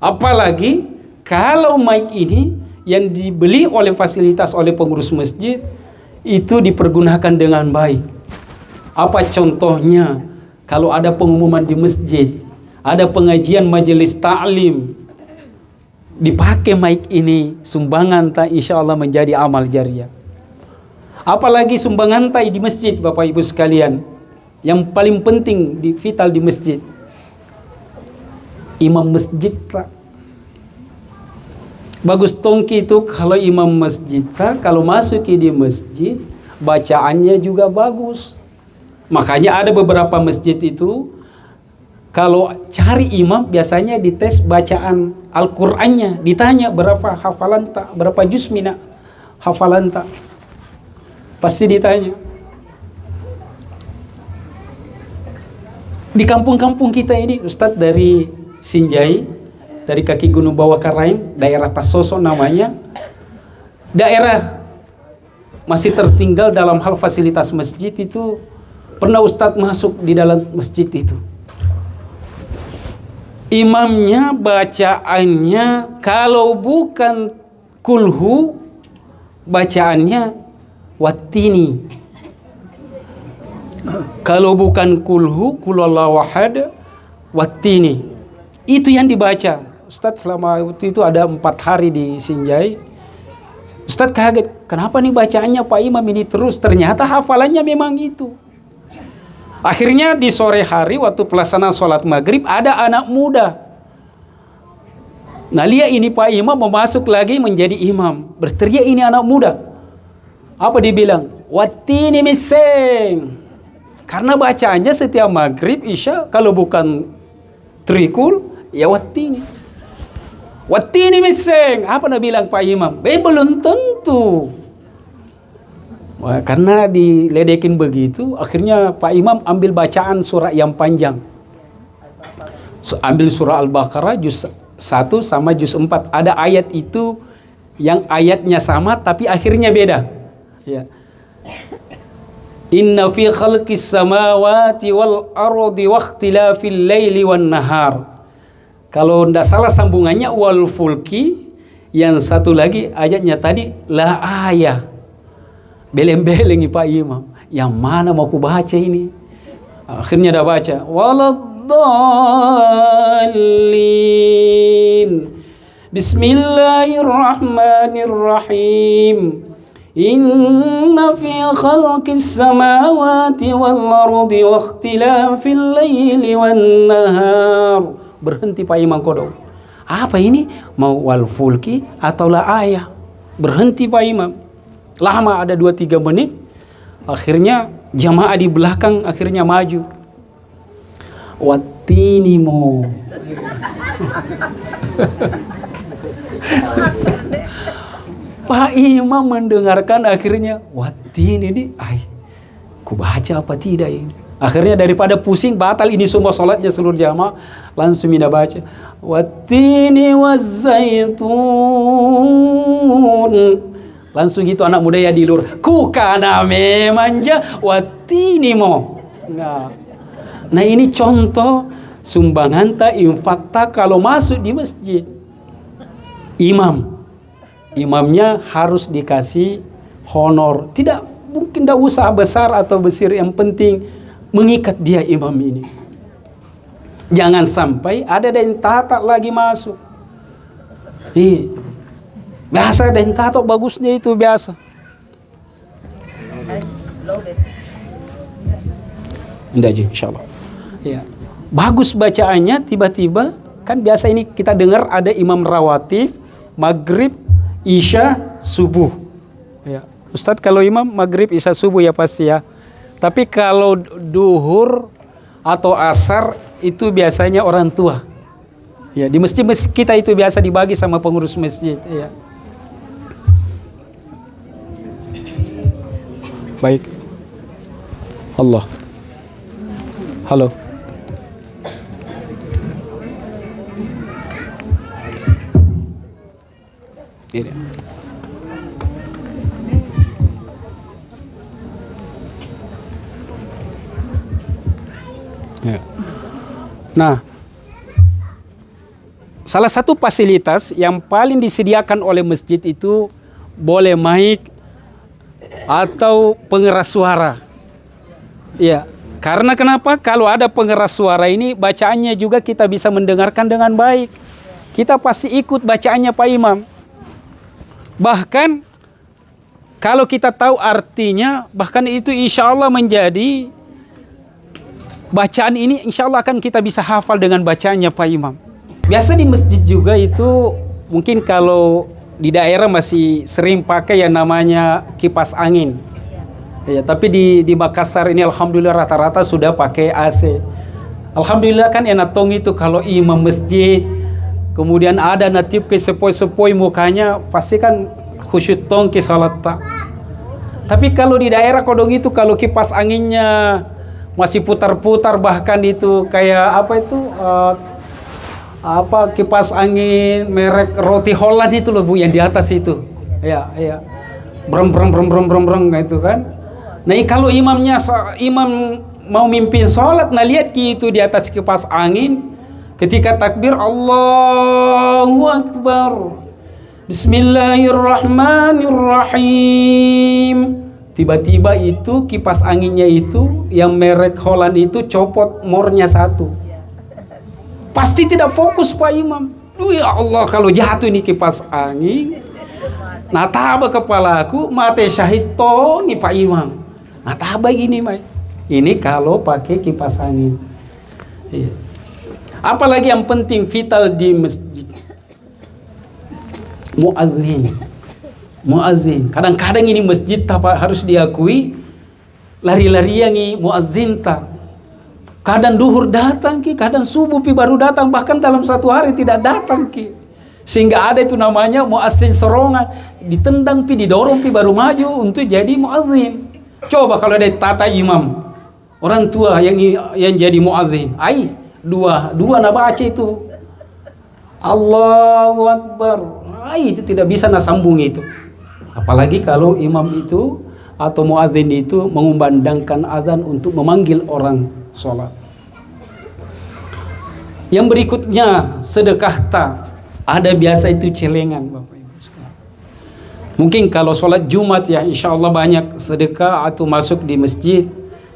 Apalagi kalau mic ini yang dibeli oleh fasilitas oleh pengurus masjid itu dipergunakan dengan baik. Apa contohnya? Kalau ada pengumuman di masjid, ada pengajian majelis ta'lim, dipakai mic ini, sumbangan insya Allah menjadi amal jariah. Apalagi sumbangan di masjid Bapak Ibu sekalian, yang paling penting vital di masjid, imam masjid bagus tongki itu. Kalau imam masjid kalau masuk di masjid, bacaannya juga bagus. Makanya ada beberapa masjid itu kalau cari imam biasanya dites bacaan Al-Qur'annya, ditanya berapa hafalan berapa juz mina hafalan pasti ditanya. Di kampung-kampung kita ini, Ustadz dari Sinjai, dari kaki Gunung Bawah Karaing, daerah Tasoso namanya, daerah masih tertinggal dalam hal fasilitas masjid itu, pernah Ustadz masuk di dalam masjid itu. Imamnya bacaannya kalau bukan kulhu, bacaannya wattini. Kalau bukan kulhu, kulullahu ahad, wattini. Itu yang dibaca. Ustadz selama itu ada 4 hari di Sinjai. Ustadz kaget, kenapa nih bacaannya Pak Imam ini terus? Ternyata hafalannya memang itu. Akhirnya di sore hari waktu pelaksanaan sholat maghrib ada anak muda. Nah lihat ini Pak Imam mau masuk lagi menjadi imam. Berteriak ini anak muda. Apa dibilang? Wattini miseng. Karena bacaannya setiap maghrib, isya, kalau bukan trikul, ya wattini. Wattini miseng. Apa nak bilang Pak Imam? Belum tentu. Wah, karena diledekin begitu, akhirnya Pak Imam ambil bacaan surah yang panjang. Ambil surah Al-Baqarah juz 1 sama juz 4. Ada ayat itu yang ayatnya sama tapi akhirnya beda. Ya. Inna fi khalqis samawati wal ardi wa ikhtilafil laili wan nahar. Kalau tidak salah sambungannya wal fulki, yang satu lagi ayatnya tadi la ayah. Beleng-beleng Pak Imam, yang mana mau ku baca ini? Akhirnya dah baca waladdallin. Bismillahirrahmanirrahim. Inna fi khalqis samawati wal ardi wa ikhtilafil laili wan nahar. Berhenti Pak Imam kodok. Apa ini? Mau wal fulki atau la ayah? Berhenti Pak Imam. Lama ada 2-3 menit. Akhirnya jamaah di belakang akhirnya maju. Wattini mo. Pak Imam mendengarkan akhirnya wattini ini, ku baca apa tidak ini? Akhirnya daripada pusing batal ini semua salatnya seluruh jamaah, langsung mina baca wattini wazzaitun. Langsung gitu anak muda ya dilur. Ku kana memanja wattini mo. Nah ini contoh sumbanganta infakta kalau masuk di masjid. Imamnya harus dikasih honor. Tidak mungkin tidak usah besar atau besar, yang penting mengikat dia imam ini. Jangan sampai ada yang tata lagi masuk. Biasa dan tato bagusnya itu biasa. Indah aja insyaallah. Ya. Bagus bacaannya, tiba-tiba kan biasa ini kita dengar ada imam rawatib, maghrib, isya, subuh. Ya. Ustadz kalau imam maghrib, isya, subuh ya pasti ya. Tapi kalau duhur atau asar itu biasanya orang tua. Ya, di masjid kita itu biasa dibagi sama pengurus masjid, ya. Baik. Allah. Halo. Ini. Ya. Nah, salah satu fasilitas yang paling disediakan oleh masjid itu boleh mic atau pengeras suara. Ya, karena kenapa? Kalau ada pengeras suara ini bacaannya juga kita bisa mendengarkan dengan baik. Kita pasti ikut bacaannya Pak Imam. Bahkan kalau kita tahu artinya, bahkan itu insya Allah menjadi bacaan ini insya Allah akan kita bisa hafal dengan bacaannya Pak Imam. Biasa di masjid juga itu mungkin kalau di daerah masih sering pakai yang namanya kipas angin. Ya, tapi di Makassar ini alhamdulillah rata-rata sudah pakai AC. Alhamdulillah kan enak tong itu kalau imam masjid kemudian ada natip ke sepoi-sepoi mukanya pasti kan khusyuk tong ke salat tak. Tapi kalau di daerah kodong itu kalau kipas anginnya masih putar-putar, bahkan itu kayak apa itu kipas angin merek roti Holland itu loh Bu, yang di atas itu. ya. Brem itu kan. Nah, kalau imam mau mimpin sholat, nah lihat itu di atas kipas angin, ketika takbir Allahu Akbar, Bismillahirrahmanirrahim, tiba-tiba itu kipas anginnya itu yang merek Holland itu copot mornya satu. Pasti tidak fokus Pak Imam. Duh ya Allah, kalau jatuh ini kipas angin, nah taba kepalaku mati syahid to nih Pak Imam. Nah taba ini Mai. Ini kalau pakai kipas angin. Iya. Apalagi yang penting vital di masjid, muazzin. Kadang-kadang ini masjid harus diakui lari-larian nih muazzin ta. Kadang duhur datang ki, kadang subuh pi baru datang, bahkan dalam satu hari tidak datang ki. Sehingga ada itu namanya muazzin sorongan, ditendang pi, didorong pi baru maju untuk jadi muazzin. Coba kalau ada tata imam, orang tua yang jadi muazzin, dua na baca itu Allahu Akbar, itu tidak bisa sambung itu. Apalagi kalau imam itu atau muazzin itu mengumandangkan azan untuk memanggil orang sholat. Yang berikutnya sedekah ada biasa itu celengan Bapak Ibu sekalian. Mungkin kalau sholat Jumat ya insya Allah banyak sedekah atau masuk di masjid.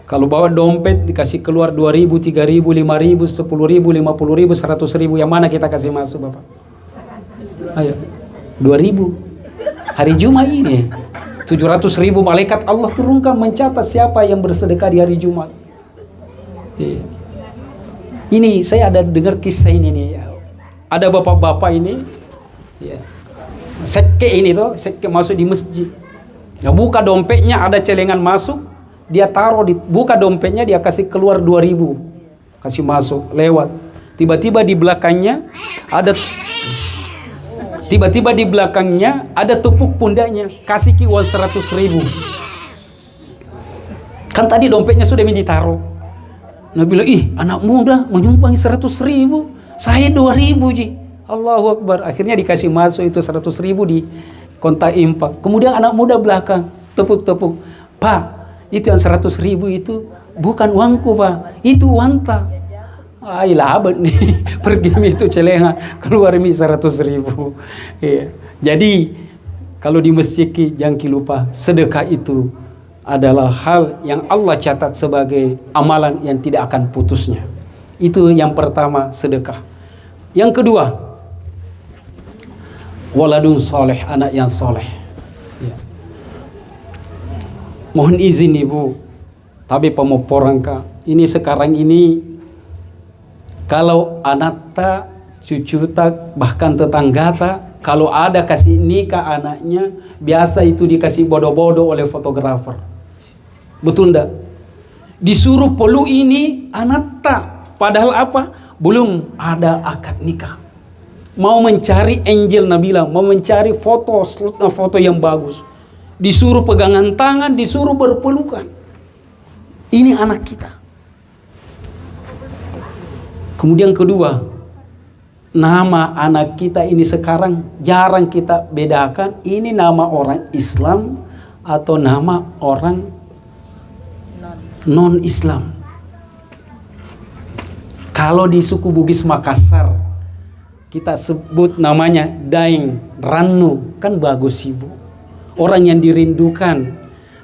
Kalau bawa dompet dikasih keluar 2.000, 3.000, 5.000, 10.000, 50.000, 100.000, yang mana kita kasih masuk Bapak? Ayo, 2.000. Hari Jumat ini 700.000 malaikat Allah turunkan mencatat siapa yang bersedekah di hari Jumat. Ini saya ada dengar kisah ini nih. Ada bapak-bapak ini, sekke ini tuh, sekke masuk di masjid. Nah, buka dompetnya ada celengan masuk. Dia taruh buka dompetnya, dia kasih keluar 2.000, kasih masuk lewat. Tiba-tiba di belakangnya ada tepuk pundaknya, kasih ki uang 100.000. Kan tadi dompetnya sudah ditaruh. Nah bilang, anak muda menyumbang 100.000, saya 2.000 ji. Allahu Akbar. Akhirnya dikasih masuk itu 100.000 di kontak infak. Kemudian anak muda belakang tepuk-tepuk, Pak, itu yang 100.000 itu bukan uangku Pak, itu uangta. Labet nih, pergi itu celengan, keluar 100.000. Iya. Jadi kalau di masjid jangan lupa sedekah itu adalah hal yang Allah catat sebagai amalan yang tidak akan putusnya. Itu yang pertama, sedekah. Yang kedua, waladun soleh, anak yang soleh. Ya. Mohon izin Ibu, tapi pemoporangka ini sekarang ini kalau anak ta, cucu ta, bahkan tetangga ta, kalau ada kasih nikah anaknya, biasa itu dikasih bodoh-bodoh oleh fotografer. Betul enggak? Disuruh pelu ini anak ta, padahal apa? Belum ada akad nikah. Mau mencari Angel Nabila, mau mencari foto yang bagus. Disuruh pegangan tangan, disuruh berpelukan. Ini anak kita. Kemudian kedua, nama anak kita ini sekarang jarang kita bedakan. Ini nama orang Islam atau nama orang non-Islam. Kalau di suku Bugis Makassar, kita sebut namanya Daeng Ranu, kan bagus Ibu. Orang yang dirindukan.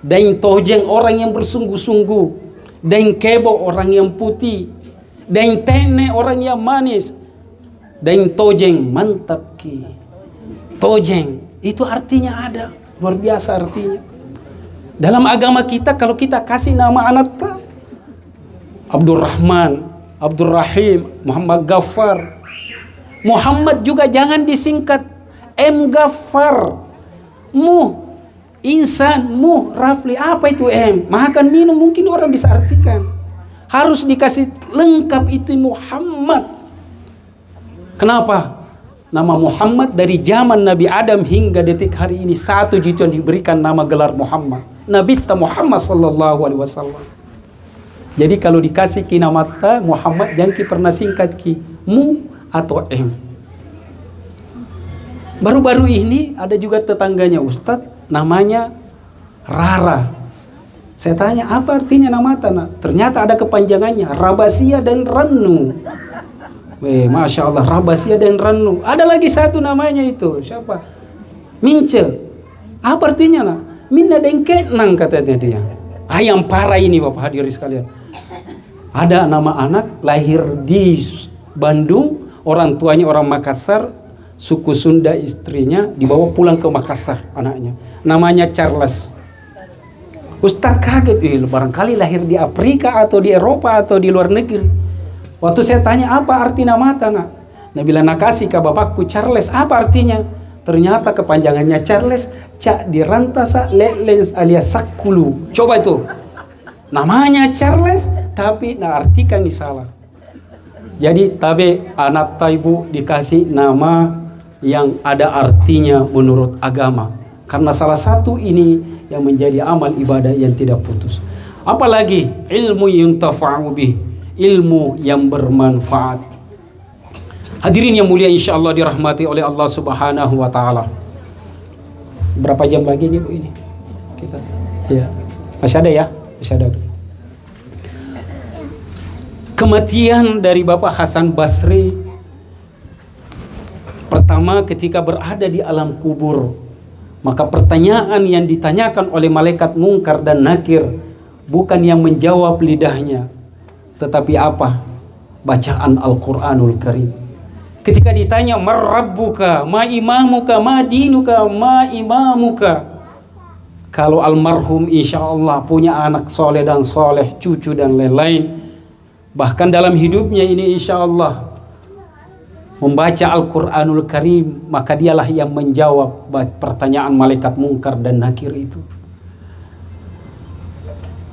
Daeng Tojeng, orang yang bersungguh-sungguh. Daeng Kebo, orang yang putih. Daeng Tene, orang yang manis. Daeng Tojeng, mantap ki. Tojeng, itu artinya ada. Luar biasa artinya. Dalam agama kita, kalau kita kasih nama anak kita, Abdurrahman, Abdurrahim, Muhammad Ghaffar. Muhammad juga jangan disingkat M. Ghaffar. Insan, Rafli. Apa itu M? Makan minum mungkin orang bisa artikan. Harus dikasih lengkap itu Muhammad. Kenapa? Nama Muhammad dari zaman Nabi Adam hingga detik hari ini satu jitu yang diberikan nama gelar Muhammad. Nabi Muhammad sallallahu alaihi wasallam. Jadi kalau dikasih ki nama ta Muhammad, jangan ki pernah singkat ki Mu atau M. Baru-baru ini ada juga tetangganya Ustadz, namanya Rara. Saya tanya, apa artinya nama tanah? Ternyata ada kepanjangannya, Rabasia dan Ranu. Masya Allah, Rabasia dan Ranu. Ada lagi satu namanya itu, siapa? Mince. Apa artinya nak? Minna dengkenang katanya dia. Yang parah ini Bapak hadirin sekalian. Ada nama anak lahir di Bandung, orang tuanya orang Makassar, suku Sunda, istrinya dibawa pulang ke Makassar anaknya. Namanya Charles. Ustadz kaget, barangkali lahir di Afrika atau di Eropa atau di luar negeri. Waktu saya tanya apa arti nama tanah, nah bila nakasih ke bapakku Charles, apa artinya? Ternyata kepanjangannya Charles, cak dirantasa lelens alias sakulu. Coba itu, namanya Charles tapi artikan salah. Jadi tabe anak ibu dikasih nama yang ada artinya menurut agama, karena salah satu ini yang menjadi amal ibadah yang tidak putus. Apalagi ilmu yang tafa'u bih, ilmu yang bermanfaat. Hadirin yang mulia, insyaallah dirahmati oleh Allah Subhanahu wa taala. Berapa jam lagi nih Bu ini? Kita ya. Masih ada ya? Masih ada. Kematian dari Bapak Hasan Basri pertama ketika berada di alam kubur, maka pertanyaan yang ditanyakan oleh malaikat Munkar dan Nakir bukan yang menjawab lidahnya, tetapi apa? Bacaan Al-Quranul Karim. Ketika ditanya marrabbuka, ma imamuka, ma dinuka, ma imamuka. Kalau almarhum insya Allah punya anak soleh dan soleh, cucu dan lain-lain, bahkan dalam hidupnya ini insya Allah membaca Al-Quranul Karim, maka dialah yang menjawab pertanyaan malaikat Munkar dan Nakir itu.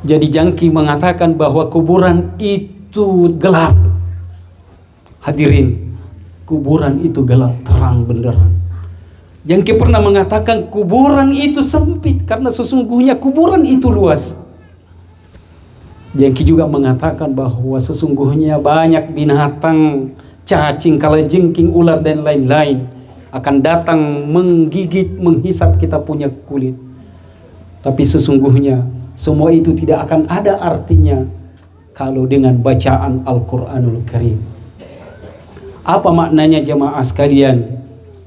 Jadi jangki mengatakan bahwa kuburan itu gelap. Hadirin, kuburan itu gelap, terang benderang. Jangki pernah mengatakan kuburan itu sempit karena sesungguhnya kuburan itu luas. Jangki juga mengatakan bahwa sesungguhnya banyak binatang, cacing, kalajengking, ular dan lain-lain akan datang menggigit, menghisap kita punya kulit. Tapi sesungguhnya semua itu tidak akan ada artinya kalau dengan bacaan Al-Quranul Karim. Apa maknanya jemaah sekalian?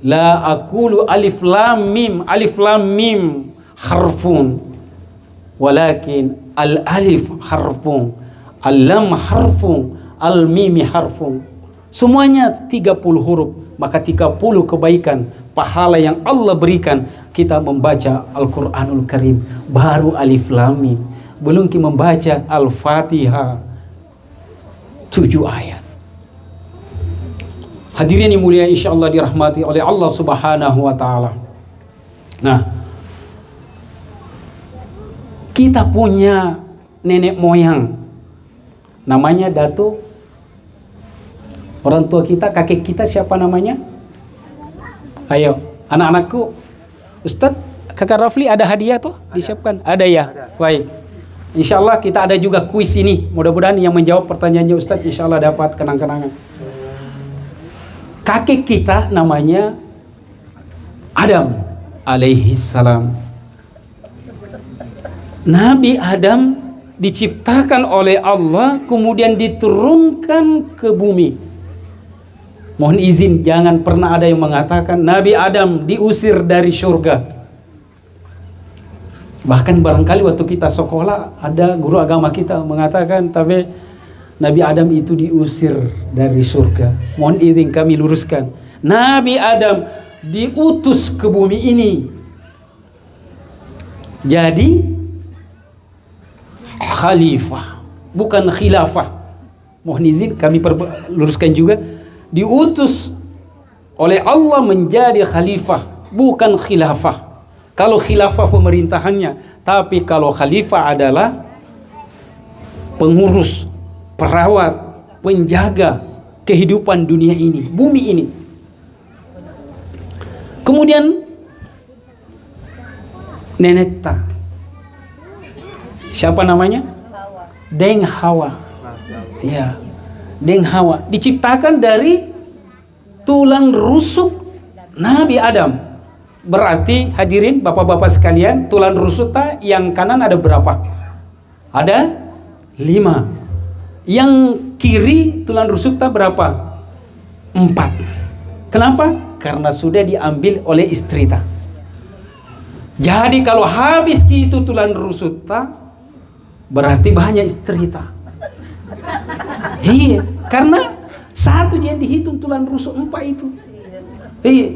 La aqulu alif lam mim harfun, walakin al alif harfun, al lam harfun, al mim harfun. Semuanya 30 huruf, maka 30 kebaikan pahala yang Allah berikan kita membaca Al-Quranul Karim. Baru alif lam mim, belum kita membaca Al-Fatihah 7 ayat. Hadirin yang mulia, insyaallah dirahmati oleh Allah Subhanahu wa taala. Nah, kita punya nenek moyang namanya Datuk. Orang tua kita, kakek kita siapa namanya? Ayo, anak-anakku. Ustadz, Kakak Rafli ada hadiah tuh? Disiapkan? Ada ya? Baik. Insyaallah kita ada juga kuis ini. Mudah-mudahan yang menjawab pertanyaannya Ustadz insyaallah dapat kenang-kenangan. Kakek kita namanya Adam alaihi salam. Nabi Adam diciptakan oleh Allah kemudian diturunkan ke bumi. Mohon izin, jangan pernah ada yang mengatakan Nabi Adam diusir dari surga. Bahkan barangkali waktu kita sekolah ada guru agama kita mengatakan tapi Nabi Adam itu diusir dari surga. Mohon izin kami luruskan. Nabi Adam diutus ke bumi ini. Jadi khalifah, bukan khilafah. Mohon izin kami luruskan juga. Diutus oleh Allah menjadi khalifah, bukan khilafah. Kalau khilafah pemerintahannya, tapi kalau khalifah adalah pengurus, perawat, penjaga kehidupan dunia ini, bumi ini. Kemudian nenek ta, siapa namanya? Deng Hawa. Ya, Deng Hawa diciptakan dari tulang rusuk Nabi Adam. Berarti hadirin bapak-bapak sekalian, tulang rusuknya yang kanan ada berapa? Ada 5. Yang kiri tulang rusuknya berapa? 4. Kenapa? Karena sudah diambil oleh istri ta. Jadi kalau habis itu tulang rusuk ta, berarti banyak istri ta. Iya, karena satu yang dihitung tulang rusuk 4 itu. Iya,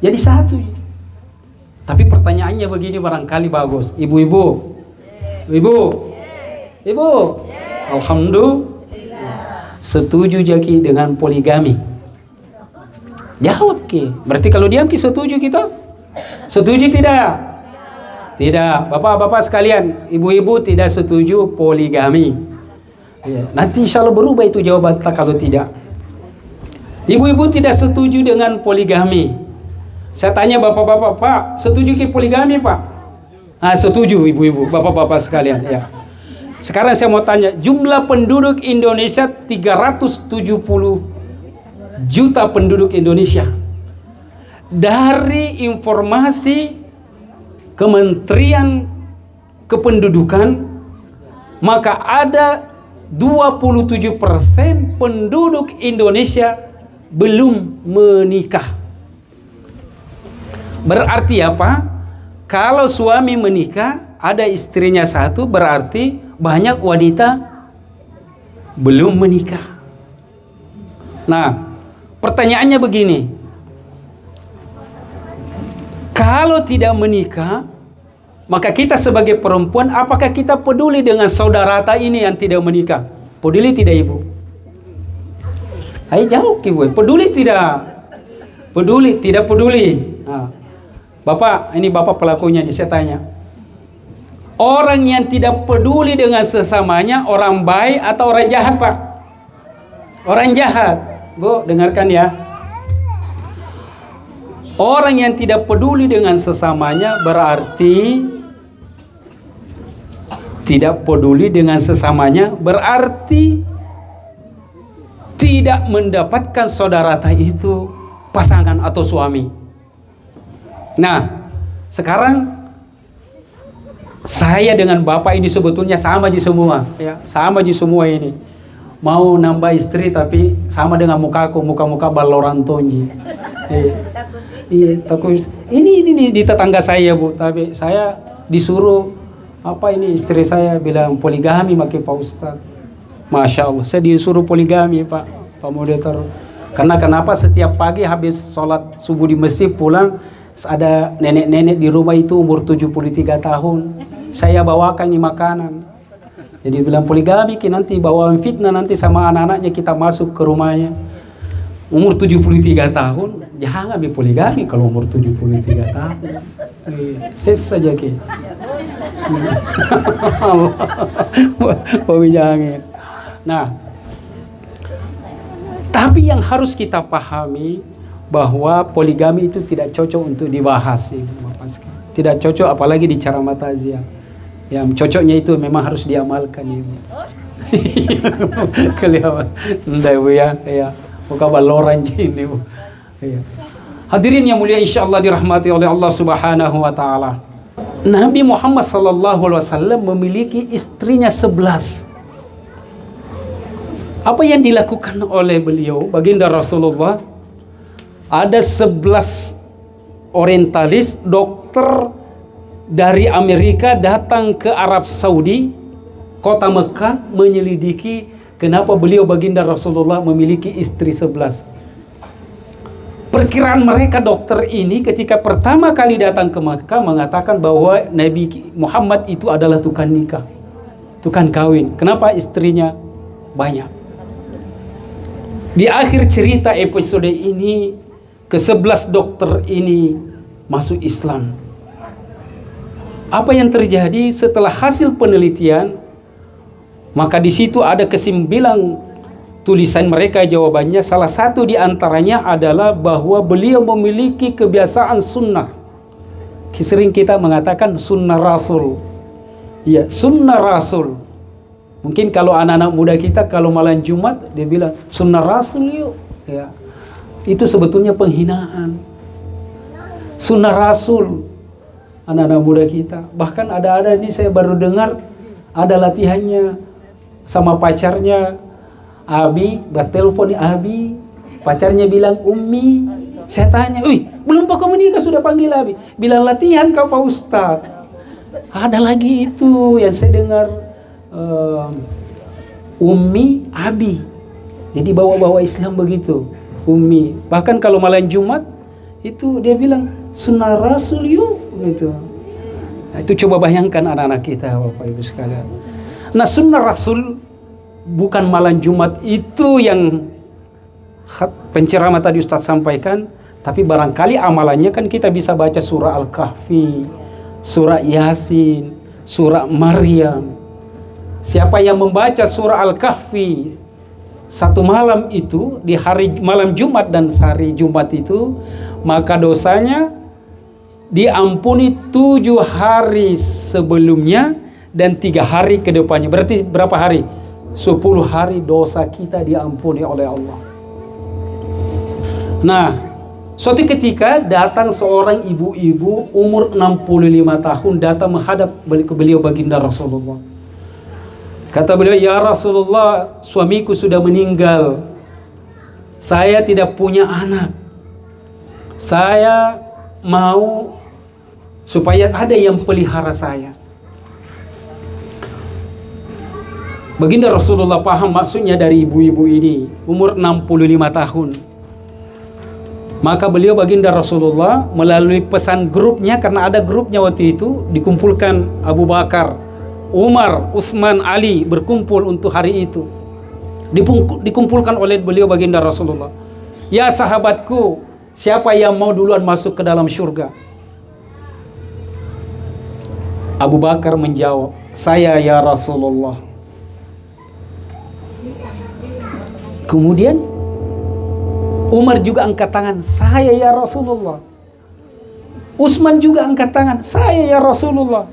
jadi 1. Tapi pertanyaannya begini, barangkali bagus. Ibu, alhamdulillah. Setuju Jaki dengan poligami? Jawab Ki. Berarti kalau diam Ki setuju kita? Setuju tidak? Tidak. Bapak-bapak sekalian, ibu-ibu tidak setuju poligami. Ya. Nanti insya Allah berubah itu jawaban kita kalau tidak. Ibu-ibu tidak setuju dengan poligami. Saya tanya bapak-bapak, Pak, setuju Ki poligami Pak? Setuju ibu-ibu, bapak-bapak sekalian. Ya. Sekarang saya mau tanya, jumlah penduduk Indonesia 370 juta penduduk Indonesia. Dari informasi Kementerian Kependudukan, maka ada 27% penduduk Indonesia belum menikah. Berarti apa? Kalau suami menikah, ada istrinya 1, berarti banyak wanita belum menikah. Nah, pertanyaannya begini. Kalau tidak menikah, maka kita sebagai perempuan, apakah kita peduli dengan saudara ini yang tidak menikah? Peduli tidak ibu? Ayo jawab ibu, peduli tidak? Peduli, tidak peduli? Bapak, ini bapak pelakunya nih, saya tanya. Orang yang tidak peduli dengan sesamanya, orang baik atau orang jahat Pak? Orang jahat. Bu, dengarkan ya. Orang yang tidak peduli dengan sesamanya berarti tidak peduli dengan sesamanya berarti tidak mendapatkan saudara itu pasangan atau suami. Nah, sekarang saya dengan bapak ini sebetulnya sama aja semua, ya, sama aja semua ini. Mau nambah istri tapi sama dengan muka baloran tonji. Iya, takut. Ini di tetangga saya Bu, tapi saya disuruh istri saya bilang poligami pakai Pak Ustaz. Masya Allah, saya disuruh poligami Pak Moderator. Karena kenapa setiap pagi habis sholat subuh di masjid pulang, ada nenek-nenek di rumah itu umur 73 tahun. Saya bawakan ini makanan. Jadi bilang poligami Ki, nanti bawaan fitnah nanti sama anak-anaknya kita masuk ke rumahnya. Umur 73 tahun, jangan poligami kalau umur 73 tahun. Ses saja Ki. jangan. Nah, tapi yang harus kita pahami bahwa poligami itu tidak cocok untuk dibahas, tidak cocok apalagi di cara mataziah. Yang cocoknya itu memang harus diamalkan ibu. Kelihatan, enggak ibu ya, muka baloran ini ibu. Hadirin yang mulia insyaallah dirahmati oleh Allah Subhanahu wa taala. Nabi Muhammad sallallahu alaihi wasallam memiliki istrinya 11. Apa yang dilakukan oleh beliau, baginda Rasulullah? Ada 11 orientalis dokter dari Amerika datang ke Arab Saudi, kota Mekah, menyelidiki kenapa beliau baginda Rasulullah memiliki istri 11. Perkiraan mereka dokter ini ketika pertama kali datang ke Mekah mengatakan bahwa Nabi Muhammad itu adalah tukang nikah, tukang kawin. Kenapa istrinya banyak? Di akhir cerita episode ini, ke-11 dokter ini masuk Islam. Apa yang terjadi setelah hasil penelitian? Maka di situ ada kesimpulan tulisan mereka, jawabannya salah satu di antaranya adalah bahwa beliau memiliki kebiasaan sunnah. Sering kita mengatakan sunnah Rasul. Ya, sunnah Rasul. Mungkin kalau anak-anak muda kita kalau malam Jumat dia bilang sunnah Rasul yuk. Ya. Itu sebetulnya penghinaan. Sunnah Rasul anak-anak muda kita. Bahkan ada ini saya baru dengar ada latihannya sama pacarnya. Abi bertelepon Abi, pacarnya bilang Ummi. Saya tanya, belum kau menikah sudah panggil Abi? Bilang latihan kau Pak Ustaz. Ada lagi itu yang saya dengar, Ummi, Abi. Jadi bawa-bawa Islam begitu, Ummi. Bahkan kalau malam Jumat itu dia bilang sunnah Rasul yuk gitu. Nah, itu coba bayangkan anak-anak kita Bapak Ibu sekalian. Nah, sunnah Rasul bukan malam Jumat itu yang penceramah tadi Ustaz sampaikan, tapi barangkali amalannya kan kita bisa baca surah Al-Kahfi, surah Yasin, surah Maryam. Siapa yang membaca surah Al-Kahfi satu malam itu di hari malam Jumat dan hari Jumat itu, maka dosanya diampuni 7 hari sebelumnya dan 3 hari ke depannya. Berarti berapa hari? 10 hari dosa kita diampuni oleh Allah. Nah, suatu ketika datang seorang ibu-ibu umur 65 tahun datang menghadap ke beliau baginda Rasulullah. Kata beliau, "Ya Rasulullah, suamiku sudah meninggal. Saya tidak punya anak. Saya mau supaya ada yang pelihara saya." Baginda Rasulullah paham maksudnya dari ibu-ibu ini, umur 65 tahun. Maka beliau baginda Rasulullah melalui pesan grupnya, karena ada grupnya waktu itu, dikumpulkan Abu Bakar, Umar, Utsman, Ali berkumpul untuk hari itu. Dikumpulkan oleh beliau baginda Rasulullah. "Ya sahabatku, siapa yang mau duluan masuk ke dalam surga?" Abu Bakar menjawab, "Saya ya Rasulullah." Kemudian Umar juga angkat tangan, "Saya ya Rasulullah." Utsman juga angkat tangan, "Saya ya Rasulullah."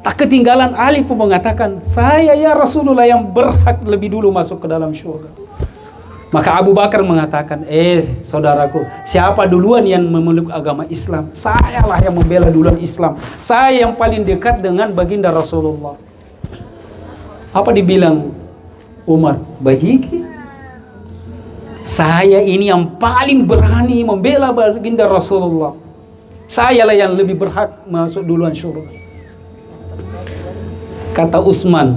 Tak ketinggalan Ali pun mengatakan, "Saya ya Rasulullah yang berhak lebih dulu masuk ke dalam surga." Maka Abu Bakar mengatakan, saudaraku, siapa duluan yang memeluk agama Islam? Sayalah yang membela duluan Islam. Saya yang paling dekat dengan baginda Rasulullah. Apa dibilang Umar? "Bajiki, saya ini yang paling berani membela baginda Rasulullah. Sayalah yang lebih berhak masuk duluan surga." Kata Utsman,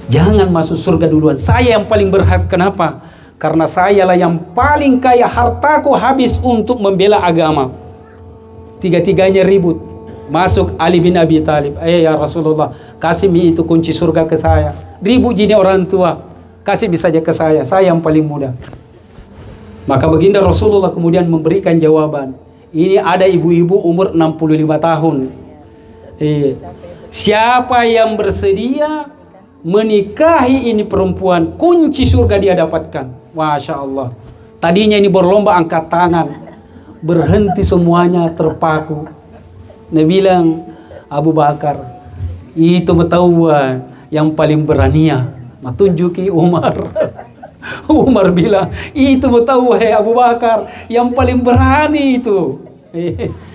"Jangan masuk surga duluan. Saya yang paling berhak." Kenapa? Karena sayalah yang paling kaya, hartaku habis untuk membela agama. Tiga-tiganya ribut. Masuk Ali bin Abi Thalib, "Ya Rasulullah, kasih itu kunci surga ke saya." Ribut jadi orang tua, "Kasih saja ke saya yang paling muda." Maka baginda Rasulullah kemudian memberikan jawaban. Ini ada ibu-ibu umur 65 tahun. Siapa yang bersedia menikahi ini perempuan, kunci surga dia dapatkan. Masya Allah. Tadinya ini berlomba angkat tangan, berhenti semuanya terpaku. Dia bilang, "Abu Bakar, itu tahu yang paling berania." Matunjuki Umar. Umar bilang, "Itu tahu Abu Bakar, yang paling berani itu."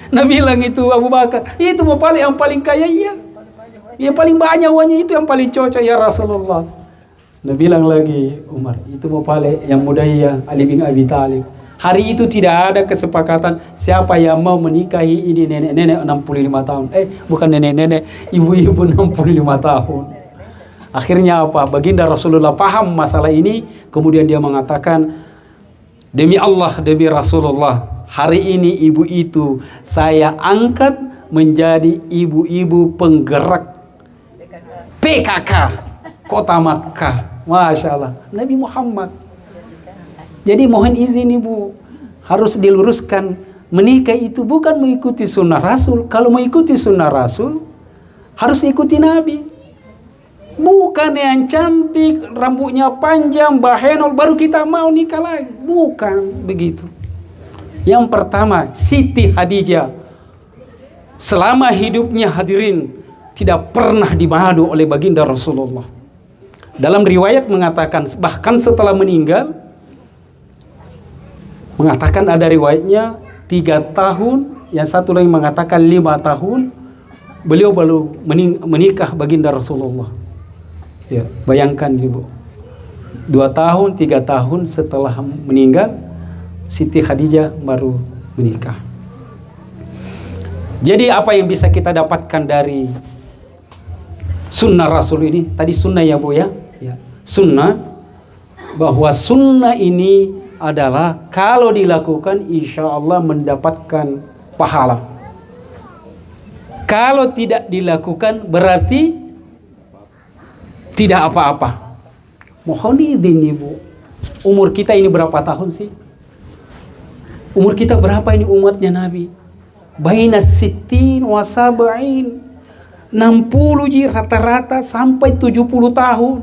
Nah bilang itu Abu Bakar, "Itu yang paling kaya, iya. Yang paling banyak uangnya, itu yang paling cocok ya Rasulullah." Nah bilang lagi Umar, "Itu yang muda ya Ali bin Abi Thalib." Hari itu tidak ada kesepakatan siapa yang mau menikahi ini nenek-nenek 65 tahun. Bukan nenek-nenek, ibu-ibu 65 tahun. Akhirnya apa? Baginda Rasulullah paham masalah ini, kemudian dia mengatakan, "Demi Allah, demi Rasulullah, hari ini ibu itu saya angkat menjadi ibu-ibu penggerak PKK Kota Makkah." Masya Allah, Nabi Muhammad. Jadi mohon izin ibu, harus diluruskan, menikah itu bukan mengikuti sunnah Rasul. Kalau mengikuti sunnah Rasul, harus ikuti Nabi. Bukan yang cantik, rambutnya panjang, bahenol, baru kita mau nikah lagi. Bukan begitu. Yang pertama, Siti Khadijah. Selama hidupnya hadirin, tidak pernah dimadu oleh baginda Rasulullah. Dalam riwayat mengatakan, bahkan setelah meninggal, mengatakan ada riwayatnya, 3 tahun, yang satu lagi mengatakan 5 tahun. Beliau baru menikah baginda Rasulullah. Ya, bayangkan Ibu. 2 tahun, 3 tahun setelah meninggal, Siti Khadijah baru menikah. Jadi apa yang bisa kita dapatkan dari sunnah Rasul ini? Tadi sunnah ya Bu ya? Ya. Sunnah, bahwa sunnah ini adalah kalau dilakukan insya Allah mendapatkan pahala. Kalau tidak dilakukan berarti tidak apa-apa. Mohon izin Ibu, umur kita ini berapa tahun sih? Umur kita berapa ini umatnya Nabi? Baina sittin wa sab'in, 60 ji rata-rata sampai 70 tahun.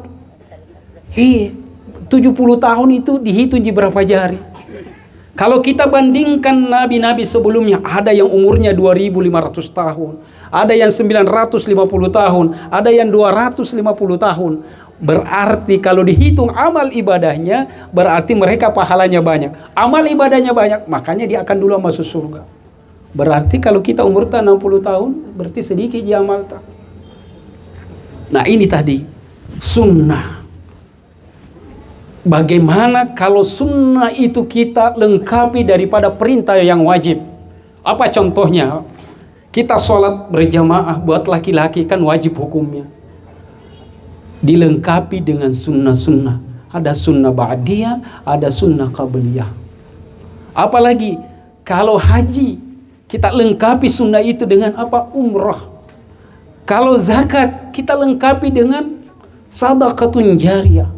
70 tahun itu dihitung di berapa jari? Kalau kita bandingkan nabi-nabi sebelumnya, ada yang umurnya 2500 tahun, ada yang 950 tahun, ada yang 250 tahun. Berarti kalau dihitung amal ibadahnya, berarti mereka pahalanya banyak. Amal ibadahnya banyak, makanya dia akan dulu masuk surga. Berarti kalau kita umur 60 tahun, berarti sedikit dia amal. Nah ini tadi sunnah. Bagaimana kalau sunnah itu kita lengkapi daripada perintah yang wajib? Apa contohnya? Kita sholat berjamaah buat laki-laki kan wajib hukumnya. Dilengkapi dengan sunnah-sunnah. Ada sunnah ba'diyah, ada sunnah qabliyah. Apalagi kalau haji, kita lengkapi sunnah itu dengan apa? Umrah. Kalau zakat, kita lengkapi dengan sadaqatun jariyah.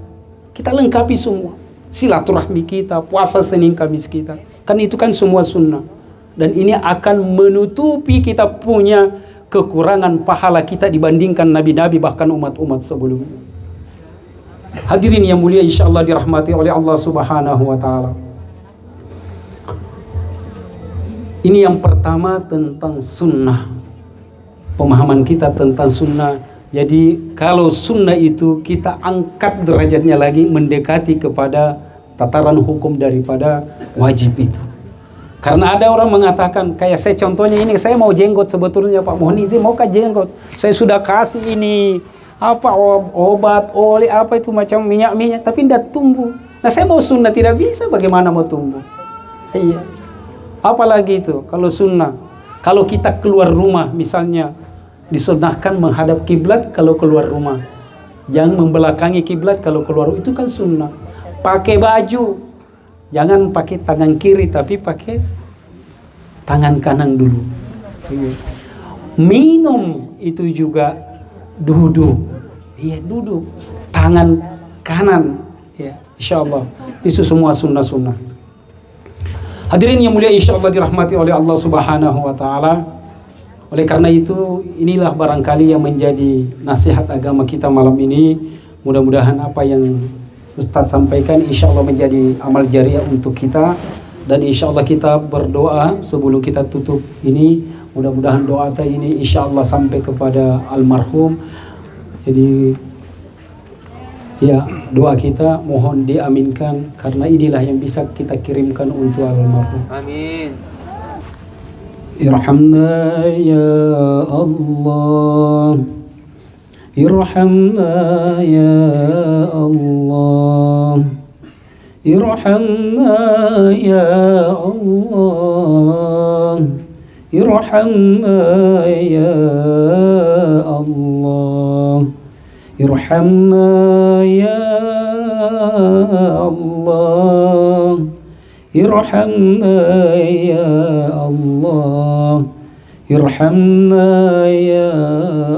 Kita lengkapi semua. Silaturahmi kita, puasa Senin Kamis kita. Kan itu kan semua sunnah. Dan ini akan menutupi kita punya kekurangan pahala kita dibandingkan nabi-nabi bahkan umat-umat sebelumnya. Hadirin yang mulia insyaallah dirahmati oleh Allah Subhanahu wa taala. Ini yang pertama tentang sunnah. Pemahaman kita tentang sunnah. Jadi kalau sunnah itu kita angkat derajatnya lagi mendekati kepada tataran hukum daripada wajib itu. Karena ada orang mengatakan, kayak saya contohnya ini, saya mau jenggot sebetulnya Pak, mohon izin mau ke jenggot. Saya sudah kasih ini apa obat, oleh apa itu macam minyak-minyak tapi tidak tumbuh. Nah saya mau sunnah tidak bisa, bagaimana mau tumbuh? Iya. Apalagi itu kalau sunnah, kalau kita keluar rumah misalnya disunnahkan menghadap kiblat kalau keluar rumah, jangan membelakangi kiblat kalau keluar, itu kan sunnah. Pakai baju jangan pakai tangan kiri tapi pakai tangan kanan dulu. Minum itu juga duduk, iya duduk tangan kanan, ya insyaallah itu semua sunnah-sunnah. Hadirin yang mulia insyaallah dirahmati oleh Allah Subhanahu wa taala. Oleh karena itu inilah barangkali yang menjadi nasihat agama kita malam ini. Mudah-mudahan apa yang Ustadz sampaikan insyaallah menjadi amal jariah untuk kita. Dan insyaallah kita berdoa sebelum kita tutup ini. Mudah-mudahan doa ini insyaallah sampai kepada almarhum. Jadi ya doa kita mohon diaminkan, karena inilah yang bisa kita kirimkan untuk almarhum. Amin. Irhamna ya Allah, irhamna ya Allah, irhamna ya Allah, irhamna ya Allah, irhamna ya Allah, irhamna ya Allah, irhamna ya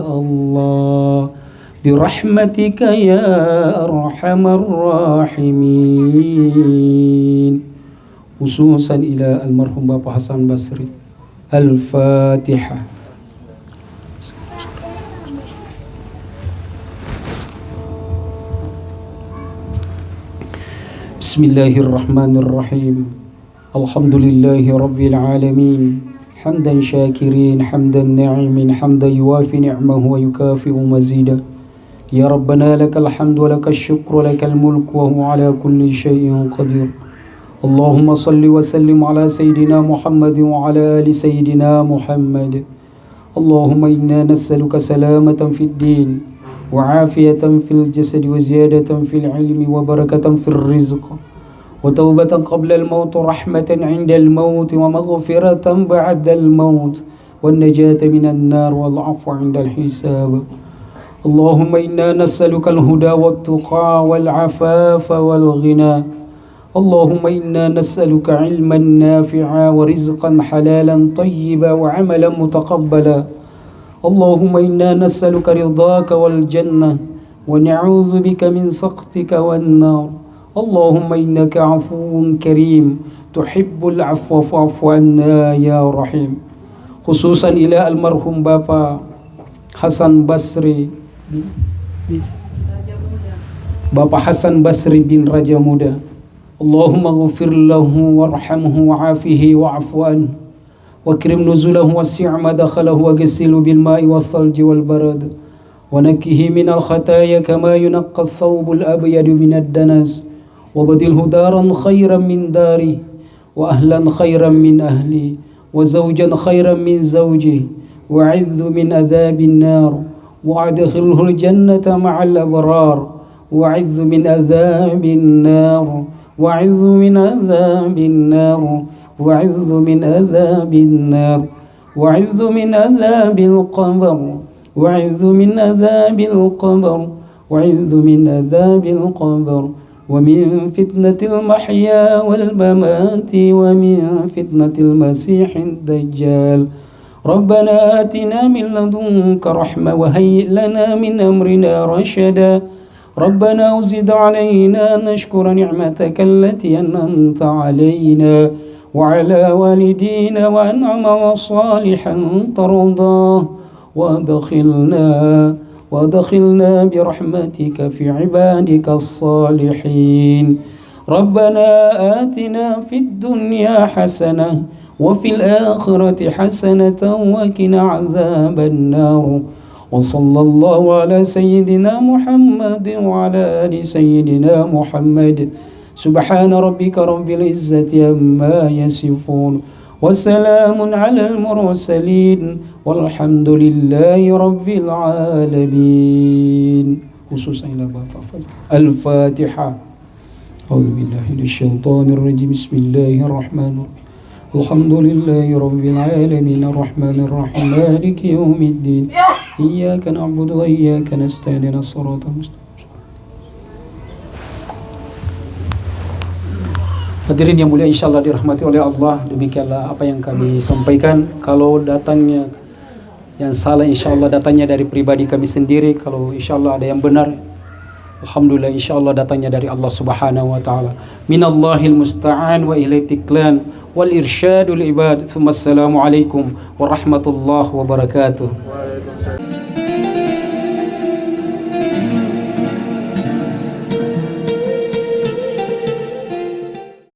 Allah, birahmatika ya arhamar rahimin. Khususan ila almarhum Bapak Hasan Basri. Al-Fatihah. Bismillahirrahmanirrahim. Alhamdulillahi rabbil alamin. Hamdan syakirin, hamdan na'imin, hamdan yuwafi ni'mahu wa yukafi'u mazida. Ya Rabbana lakal hamdu wa lakal syukru wa lakal mulku wa huwa ala kulli syai'in qadir. اللهم صل وسلم على سيدنا محمد وعلى آل سيدنا محمد. اللهم إنا نسألك سلامة في الدين وعافية في الجسد وزيادة في العلم وبركة في الرزق وتوبة قبل الموت ورحمة عند الموت ومغفرة بعد الموت والنجاة من النار والعفو عند الحساب. اللهم إنا نسألك الهدى والتقى والعفاف والغنى. اللهم إنا نسألك علما نافعا ورزقا حلالا طيبا وعملا متقبلا. اللهم إنا نسألك رضاك والجنة ونعوذ بك من سخطك والنار. اللهم إنك عفو كريم تحب العفو فاعف عنا يا رحيم. Khususan ila almarhum Bapak Hasan Basri, Bapak Hasan Basri bin Raja Muda. Allahumma ghafir lahu warhamhu wa'afihi wa'afu anhu wakrim nuzulahu wasi' madakhalahu wa ghasilu bil ma'i wal thalji wal barad wa nakkihi min al khataaya kama yunaqqa ath-thawbu al abyad min ad-danas wa badilhu daran khayran min dari wa ahlan khayran min ahli wa zawjan khayran min zawji wa 'idhu min adhabin nar wa adkhilhu al jannata ma'al abrar wa 'idhu min adhabin nar وأعوذ من عذاب النار وأعوذ من عذاب النار وأعوذ من عذاب القبر وأعوذ من عذاب القبر وأعوذ من عذاب القبر ومن فتنة المحيا والممات ومن فتنة المسيح الدجال. ربنا آتنا من لدنك رحمة وهيئ لنا من أمرنا رشدا. ربنا وزد علينا نشكر نعمتك التي أنعمت علينا وعلى والدينا وأن عمل صالحا ترضاه وادخلنا برحمتك في عبادك الصالحين. ربنا آتنا في الدنيا حسنة وفي الآخرة حسنة وقنا عذاب النار. وصلى الله على سيدنا محمد وعلى آل سيدنا محمد. سبحان ربك رب العزة عما يصفون وسلام على المرسلين والحمد لله رب العالمين. خصوصا إلى الفاتحة. أعوذ بالله من الشيطان الرجيم. بسم الله الرحمن الرحيم. الحمد لله رب العالمين الرحمن الرحيم مالك يوم الدين إياك نعبد وإياك نستعين الصراط المستقيم. Hadirin yang mulia, insyaallah dirahmati oleh Allah, demikianlah apa yang kami sampaikan. Kalau datangnya yang salah, insyaallah datangnya dari pribadi kami sendiri. Kalau insyaallah ada yang benar, alhamdulillah insyaallah datangnya dari Allah Subhanahu wa taala. Minallahil musta'an wa ilaihi tiklan wal irsyadul ibad. Assalamualaikum warahmatullahi wabarakatuh.